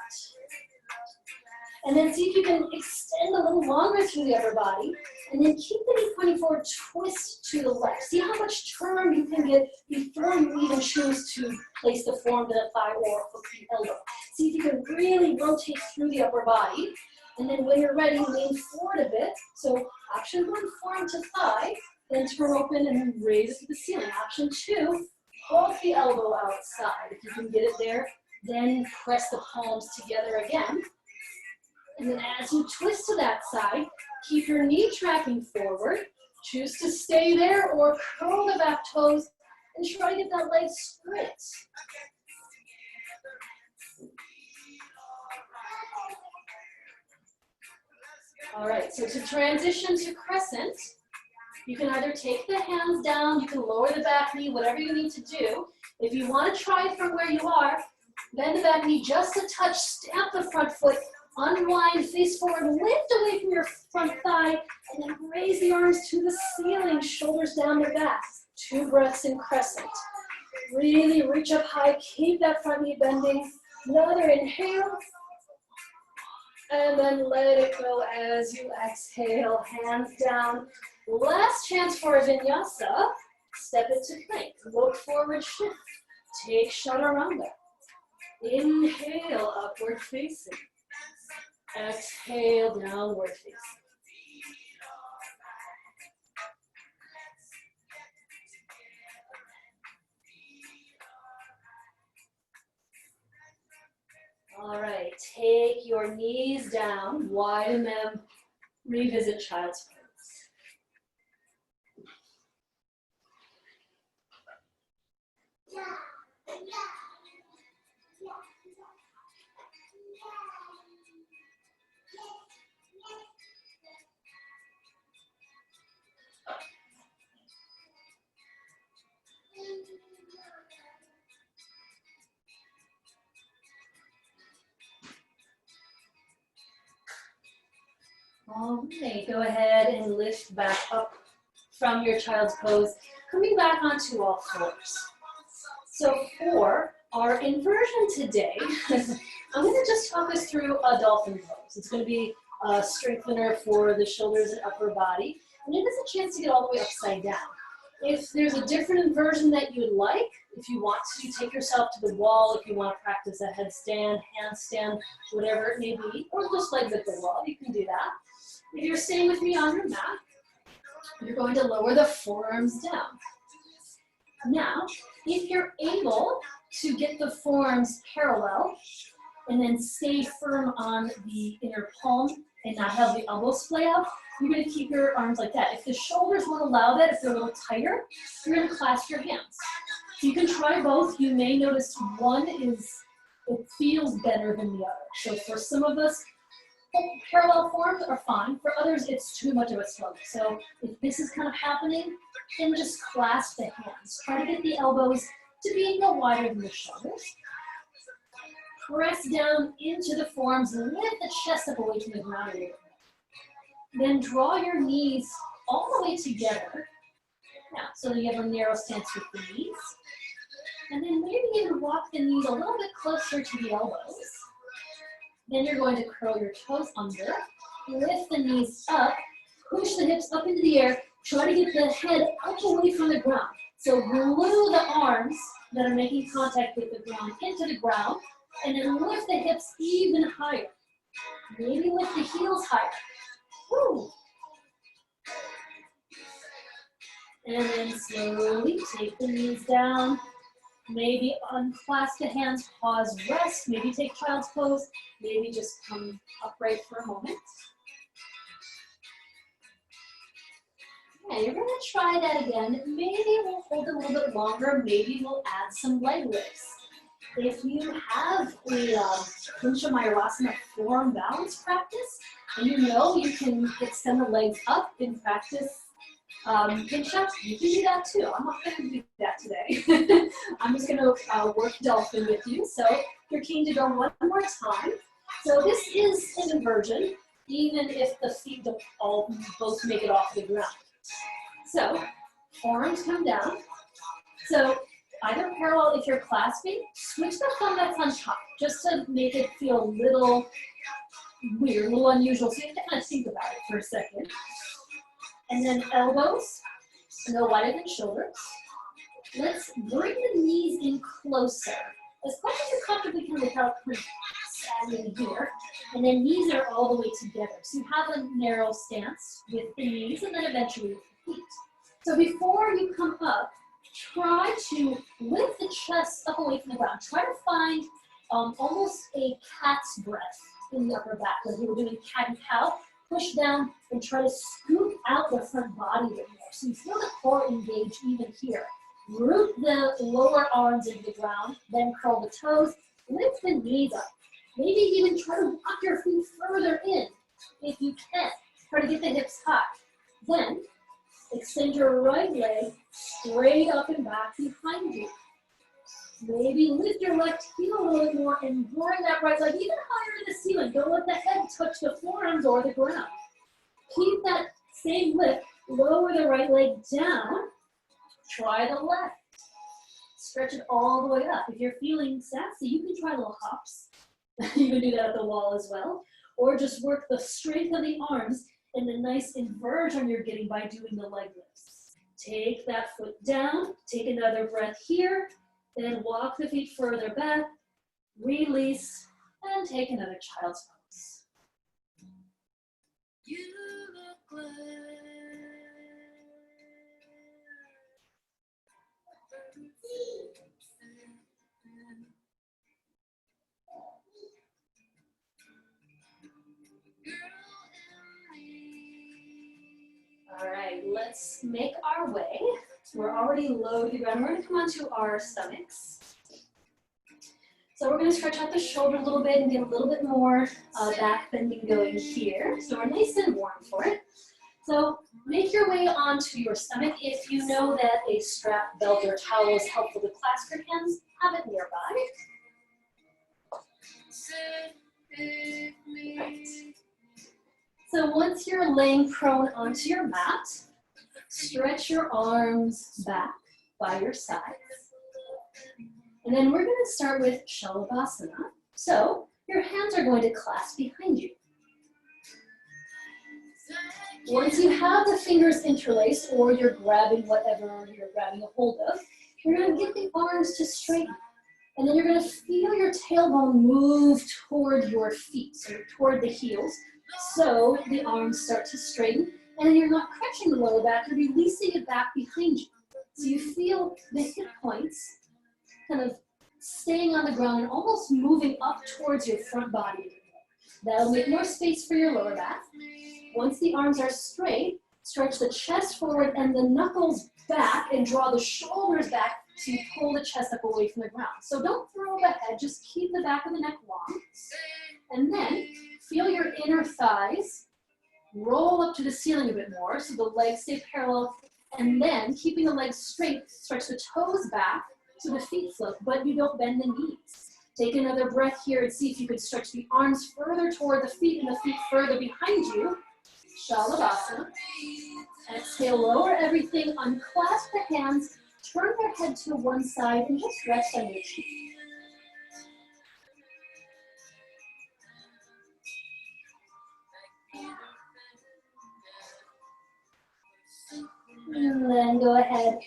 And then see if you can extend a little longer through the upper body. And then keep the knee pointing forward, twist to the left. See how much turn you can get before you even choose to place the form to the thigh or hook the elbow. See if you can really rotate through the upper body. And then when you're ready, lean forward a bit. So option one, form to thigh. Then turn open and raise it to the ceiling. Option two, hold the elbow outside. If you can get it there, then press the palms together again. And then as you twist to that side, keep your knee tracking forward. Choose to stay there or curl the back toes and try to get that leg straight. All right, so to transition to crescent, you can either take the hands down, you can lower the back knee, whatever you need to do. If you want to try it from where you are, bend the back knee just a touch, stamp the front foot, unwind, face forward, lift away from your front thigh, and then raise the arms to the ceiling, shoulders down the back. 2 breaths in crescent. Really reach up high, keep that front knee bending. Another inhale. And then let it go as you exhale, hands down. Last chance for a vinyasa. Step it to plank. Look forward, shift. Take chaturanga. Inhale, upward facing. Exhale, downward facing. All right, take your knees down, widen them, revisit child's pose. All right, go ahead and lift back up from your child's pose, coming back onto all fours. So for our inversion today, I'm going to just talk us through a dolphin pose. It's going to be a strengthener for the shoulders and upper body, and it is a chance to get all the way upside down. If there's a different inversion that you'd like, if you want to take yourself to the wall, if you want to practice a headstand, handstand, whatever it may be, or just legs at the wall, you can do that. If you're staying with me on your mat, you're going to lower the forearms down. Now, If you're able to get the forearms parallel and then stay firm on the inner palm and not have the elbows splay out, you're going to keep your arms like that. If the shoulders won't allow that, if they're a little tighter, you're going to clasp your hands. So you can try both. You may notice one is, it feels better than the other. So for some of us, parallel forms are fine. For others, it's too much of a struggle. So if this is kind of happening, then just clasp the hands. Try to get the elbows to be no wider than the shoulders. Press down into the forearms and lift the chest up away from the ground a little bit. Then draw your knees all the way together. Now, so that you have a narrow stance with the knees. And then maybe even walk the knees a little bit closer to the elbows. Then you're going to curl your toes under, lift the knees up, push the hips up into the air, try to get the head up away from the ground. So glue the arms that are making contact with the ground into the ground, and then lift the hips even higher. Maybe lift the heels higher. Woo. And then slowly take the knees down. Maybe unclasp the hands, pause, rest. Maybe take child's pose. Maybe just come upright for a moment. Okay, you're going to try that again. Maybe we'll hold a little bit longer. Maybe we'll add some leg lifts. If you have a Kuncha Mayurasana forearm balance practice, and you know you can extend the legs up in practice, pinch-ups, you can do that too. I'm not going to do that today. I'm just going to work dolphin with you. So you're keen to go one more time. So this is an inversion, even if the feet don't all both make it off the ground. So forearms come down. So either parallel if you're clasping, switch the thumb that's on top, just to make it feel a little weird, a little unusual. So you have to kind of think about it for a second. And then elbows, no wider than shoulders. Let's bring the knees in closer. As close as you comfortably can without sagging here. And then knees are all the way together. So you have a narrow stance with the knees and then eventually with the feet. So before you come up, try to lift the chest up away from the ground. Try to find almost a cat's breath in the upper back, like you were doing cat and cow. Push down and try to scoop out the front body a bit more. So you feel the core engage even here. Root the lower arms into the ground, then curl the toes, lift the knees up. Maybe even try to walk your feet further in if you can. Try to get the hips high. Then extend your right leg straight up and back behind you. Maybe lift your left heel a little bit more and bring that right leg even higher to the ceiling. Don't let the head touch the forearms or the ground. Keep that same lift. Lower the right leg down. Try the left. Stretch it all the way up. If you're feeling sassy, you can try little hops. You can do that at the wall as well. Or just work the strength of the arms and the nice inversion you're getting by doing the leg lifts. Take that foot down. Take another breath here. Then walk the feet further back, release, and take another child's pose. You look good. All right, let's make our way. We're already low to the ground. We're going to come onto our stomachs. So we're going to stretch out the shoulder a little bit and get a little bit more back bending going here. So we're nice and warm for it. So make your way onto your stomach. If you know that a strap, belt, or towel is helpful to clasp your hands, have it nearby. Right. So once you're laying prone onto your mat, stretch your arms back by your sides. And then we're going to start with Shalabhasana. So your hands are going to clasp behind you. Once you have the fingers interlaced or you're grabbing whatever you're grabbing a hold of, you're going to get the arms to straighten. And then you're going to feel your tailbone move toward your feet, so toward the heels. So the arms start to straighten. And then you're not crunching the lower back, you're releasing it back behind you. So you feel the hip points kind of staying on the ground and almost moving up towards your front body. That'll make more space for your lower back. Once the arms are straight, stretch the chest forward and the knuckles back and draw the shoulders back to pull the chest up away from the ground. So don't throw the head, just keep the back of the neck long. And then feel your inner thighs roll up to the ceiling a bit more so the legs stay parallel. And then keeping the legs straight, stretch the toes back so the feet float, but you don't bend the knees. Take another breath here and see if you could stretch the arms further toward the feet and the feet further behind you. Shalabhasana. Exhale, lower everything, unclasp the hands, turn your head to one side and just rest on your cheek. And then go ahead,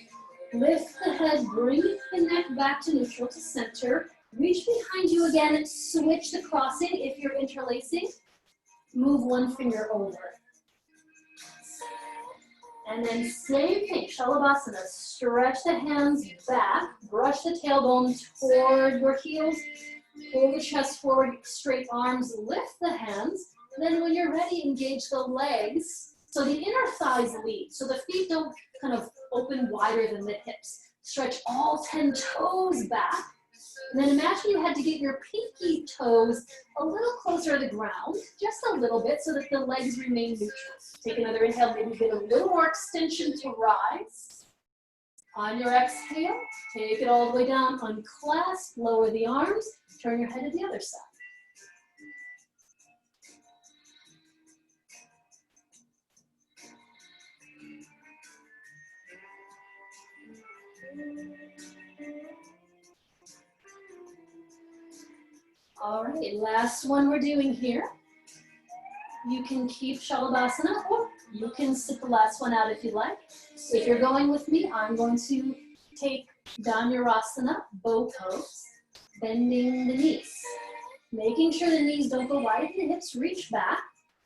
lift the head, bring the neck back to neutral, to center. Reach behind you again, switch the crossing. If you're interlacing, move one finger over. And then same thing, Shalabhasana. Stretch the hands back, brush the tailbone toward your heels, pull the chest forward, straight arms, lift the hands. Then when you're ready, engage the legs. So the inner thighs lead, so the feet don't kind of open wider than the hips. Stretch all 10 toes back. And then imagine you had to get your pinky toes a little closer to the ground, just a little bit, so that the legs remain neutral. Take another inhale, maybe get a little more extension to rise. On your exhale, take it all the way down, unclasp, lower the arms, turn your head to the other side. All right, last one we're doing here. You can keep Shalabhasana, or you can sit the last one out if you like. If you're going with me, I'm going to take Dhanurasana, bow pose, bending the knees. Making sure the knees don't go wide, the hips reach back.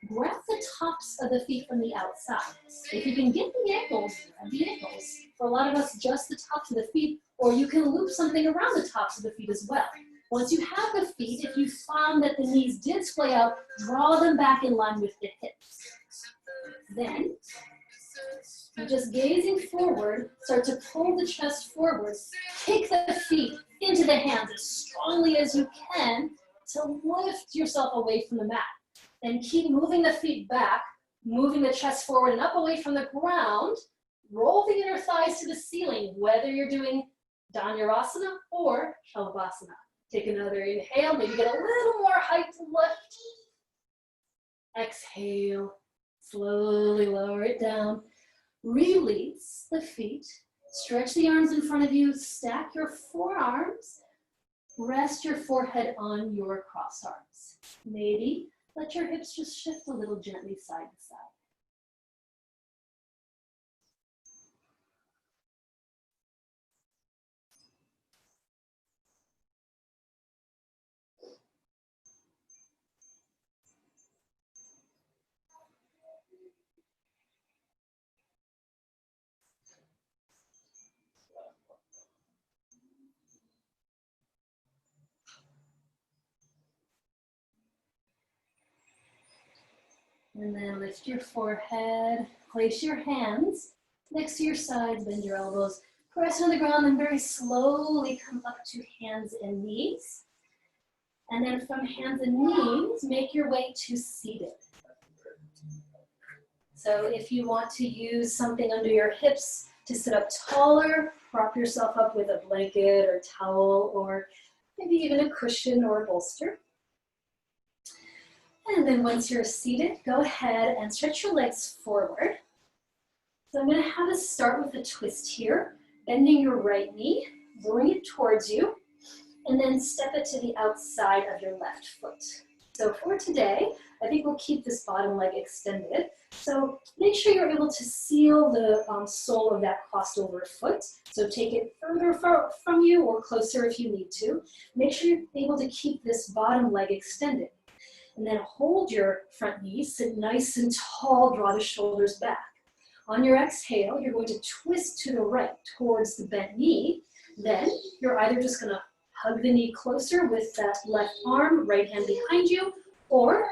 Grab the tops of the feet from the outside. If you can get the ankles, grab the ankles. For a lot of us, just the tops of the feet, or you can loop something around the tops of the feet as well. Once you have the feet, if you found that the knees did splay out, draw them back in line with the hips. Then, just gazing forward, start to pull the chest forward, kick the feet into the hands as strongly as you can to lift yourself away from the mat. Then keep moving the feet back, moving the chest forward and up away from the ground. Roll the inner thighs to the ceiling, whether you're doing Dhanurasana or Shalabhasana. Take another inhale, maybe get a little more height to lift. Exhale, slowly lower it down. Release the feet, stretch the arms in front of you, stack your forearms, rest your forehead on your crossed arms. Maybe let your hips just shift a little gently side to side. And then lift your forehead, place your hands next to your sides, bend your elbows, press on the ground, and very slowly come up to hands and knees. And then from hands and knees, make your way to seated. So if you want to use something under your hips to sit up taller, prop yourself up with a blanket or towel, or maybe even a cushion or a bolster. And then once you're seated, go ahead and stretch your legs forward. So I'm going to have us start with a twist here, bending your right knee, bring it towards you, and then step it to the outside of your left foot. So for today, I think we'll keep this bottom leg extended. So make sure you're able to seal the sole of that crossed over foot. So take it further from you or closer if you need to. Make sure you're able to keep this bottom leg extended. And then hold your front knee, sit nice and tall, draw the shoulders back. On your exhale, you're going to twist to the right towards the bent knee. Then you're either just gonna hug the knee closer with that left arm, right hand behind you, or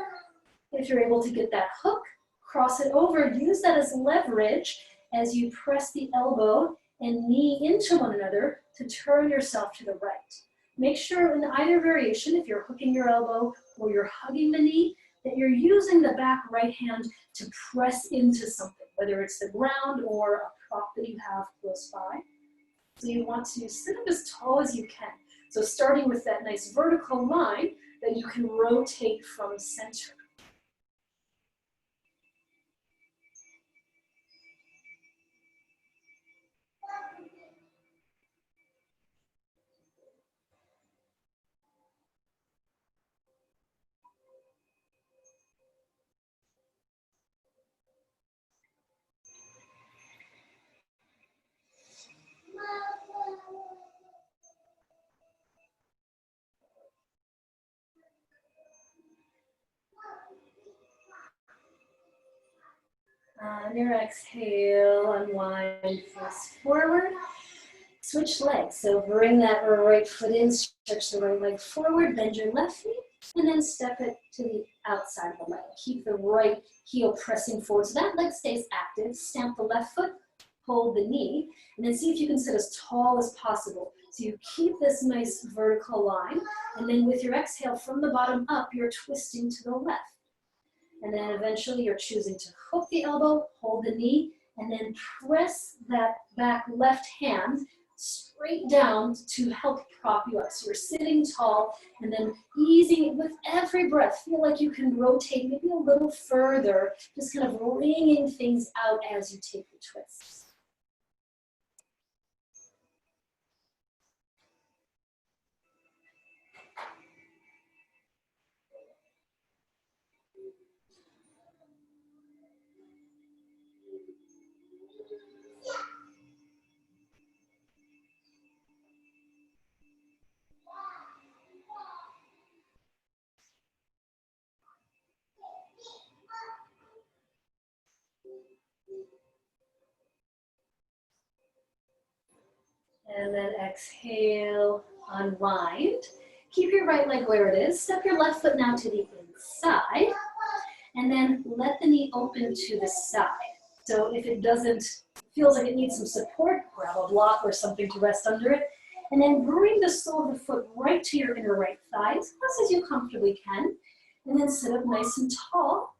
if you're able to get that hook, cross it over, use that as leverage as you press the elbow and knee into one another to turn yourself to the right. Make sure in either variation, if you're hooking your elbow or you're hugging the knee, that you're using the back right hand to press into something, whether it's the ground or a prop that you have close by. So you want to sit up as tall as you can. So starting with that nice vertical line that you can rotate from center. On your exhale, unwind, press forward. Switch legs, so bring that right foot in, stretch the right leg forward, bend your left knee, and then step it to the outside of the leg. Keep the right heel pressing forward so that leg stays active. Stamp the left foot, hold the knee, and then see if you can sit as tall as possible. So you keep this nice vertical line, and then with your exhale from the bottom up, you're twisting to the left. And then eventually you're choosing to hook the elbow, hold the knee, and then press that back left hand straight down to help prop you up. So you're sitting tall and then easing with every breath. Feel like you can rotate maybe a little further, just kind of wringing things out as you take the twist. And then exhale, unwind. Keep your right leg where it is. Step your left foot now to the inside. And then let the knee open to the side. So if it feels like it needs some support, grab a block or something to rest under it. And then bring the sole of the foot right to your inner right thigh, as close as you comfortably can. And then sit up nice and tall.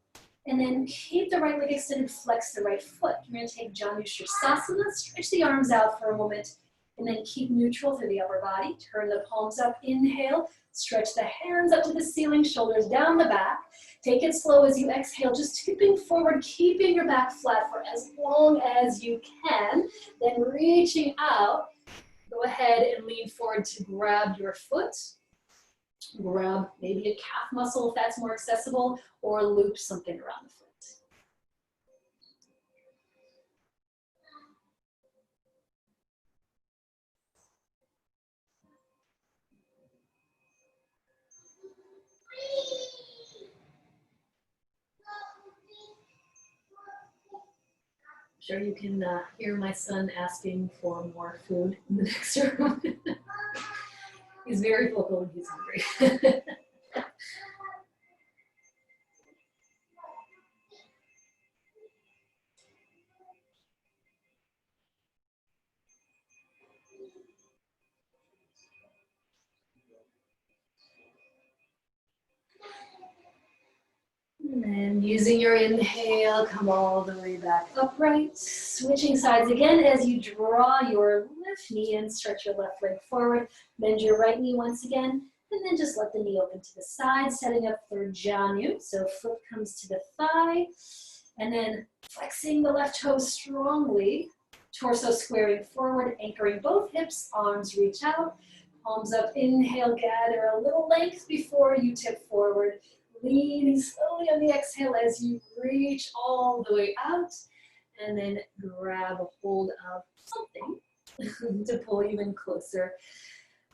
And then keep the right leg extended, flex the right foot. You're gonna take Janu Sirsasana, stretch the arms out for a moment, and then keep neutral through the upper body. Turn the palms up, inhale, stretch the hands up to the ceiling, shoulders down the back. Take it slow as you exhale, just tipping forward, keeping your back flat for as long as you can. Then reaching out, go ahead and lean forward to grab your foot. Grab maybe a calf muscle if that's more accessible, or loop something around the foot. I'm sure you can hear my son asking for more food in the next room. He's very vocal when he's hungry. And then using your inhale, come all the way back upright. Switching sides again as you draw your left knee in, stretch your left leg forward, bend your right knee once again, and then just let the knee open to the side, setting up for Janu. So foot comes to the thigh, and then flexing the left toe strongly, torso squaring forward, anchoring both hips, arms reach out, palms up, inhale, gather a little length before you tip forward. Lean slowly on the exhale as you reach all the way out, and then grab a hold of something to pull you in closer.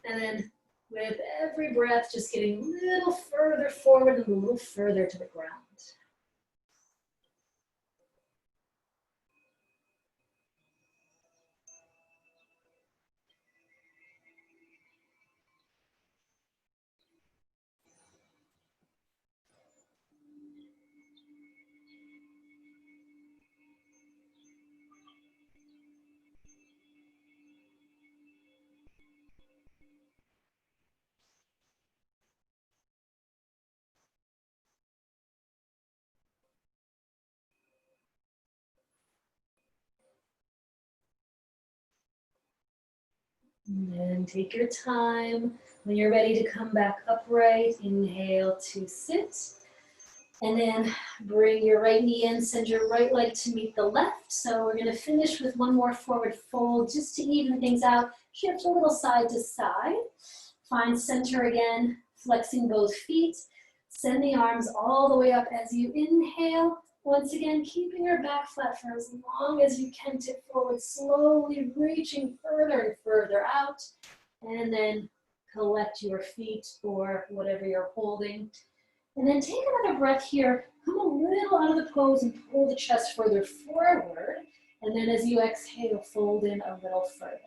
And then with every breath, just getting a little further forward and a little further to the ground. And then take your time. When you're ready to come back upright, inhale to sit. And then bring your right knee in, send your right leg to meet the left. So we're gonna finish with one more forward fold just to even things out. Shift a little side to side. Find center again, flexing both feet. Send the arms all the way up as you inhale. Once again, keeping your back flat for as long as you can, tip forward, slowly reaching further and further out. And then collect your feet or whatever you're holding. And then take another breath here. Come a little out of the pose and pull the chest further forward. And then as you exhale, fold in a little further.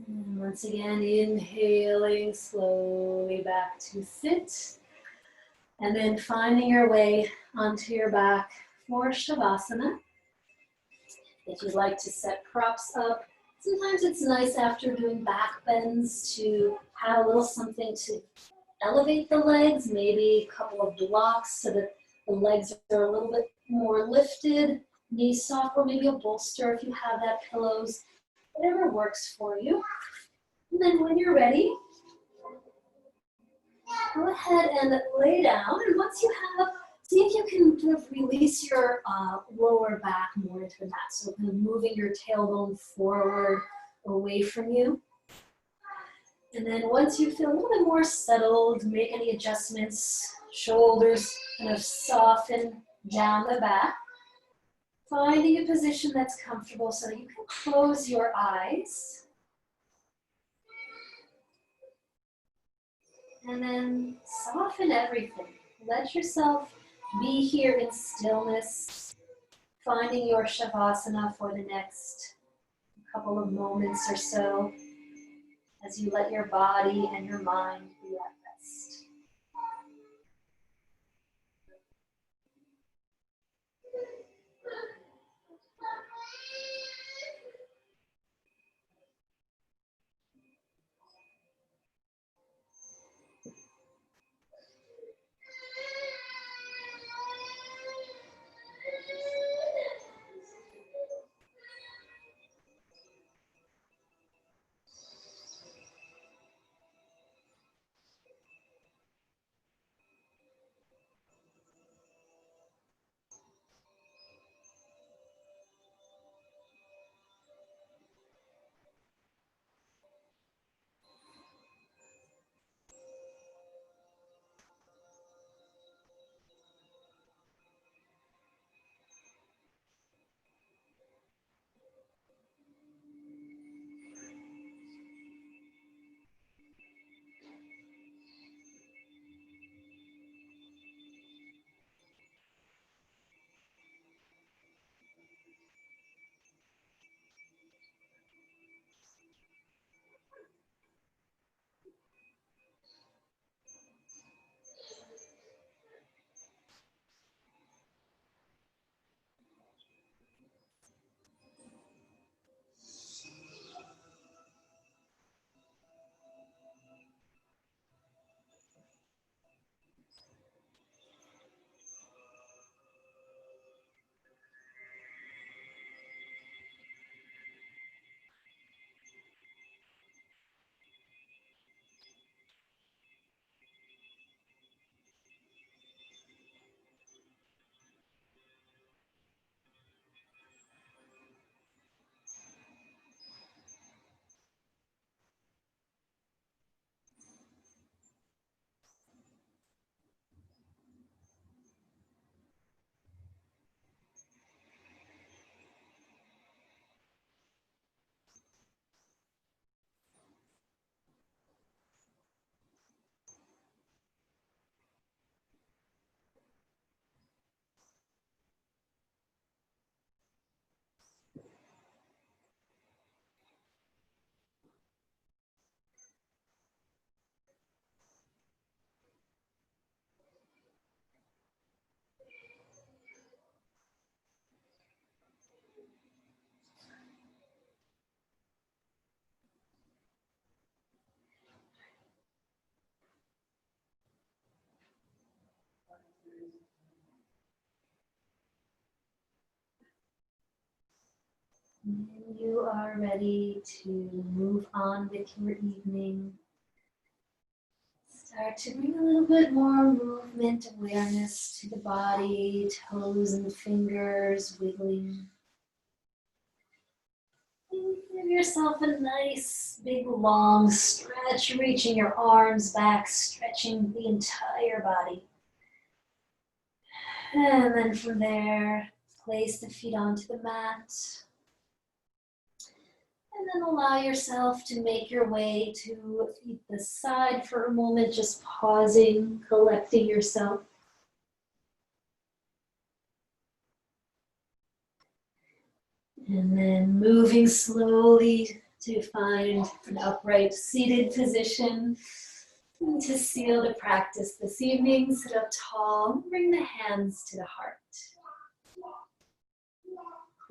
And once again, inhaling slowly back to sit. And then finding your way onto your back for Shavasana. If you'd like to set props up, sometimes it's nice after doing back bends to have a little something to elevate the legs, maybe a couple of blocks so that the legs are a little bit more lifted, knees soft, or maybe a bolster if you have that, pillows, whatever works for you. And then when you're ready, go ahead and lay down. And once you have, see if you can kind of release your lower back more into the mat. So kind of moving your tailbone forward, away from you. And then once you feel a little bit more settled, make any adjustments, shoulders kind of soften down the back. Finding a position that's comfortable so that you can close your eyes. And then soften everything. Let yourself be here in stillness, finding your Shavasana for the next couple of moments or so as you let your body and your mind be at rest. When you are ready to move on with your evening, start to bring a little bit more movement awareness to the body, toes and fingers wiggling. Give yourself a nice big long stretch, reaching your arms back, stretching the entire body. And then from there, place the feet onto the mat. And then allow yourself to make your way to the side for a moment, just pausing, collecting yourself. And then moving slowly to find an upright seated position. And to seal the practice this evening, sit up tall, bring the hands to the heart.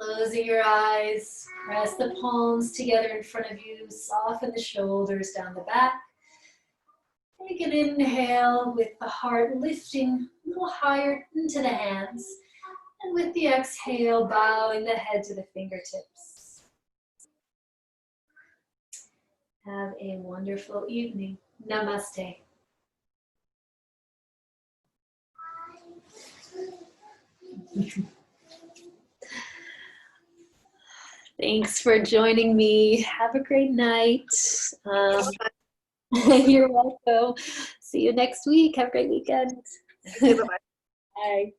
Closing your eyes, press the palms together in front of you, soften the shoulders down the back. Take an inhale with the heart lifting a little higher into the hands. And with the exhale, bowing the head to the fingertips. Have a wonderful evening. Namaste. Thanks for joining me. Have a great night. You're welcome. See you next week. Have a great weekend. Bye-bye. Bye.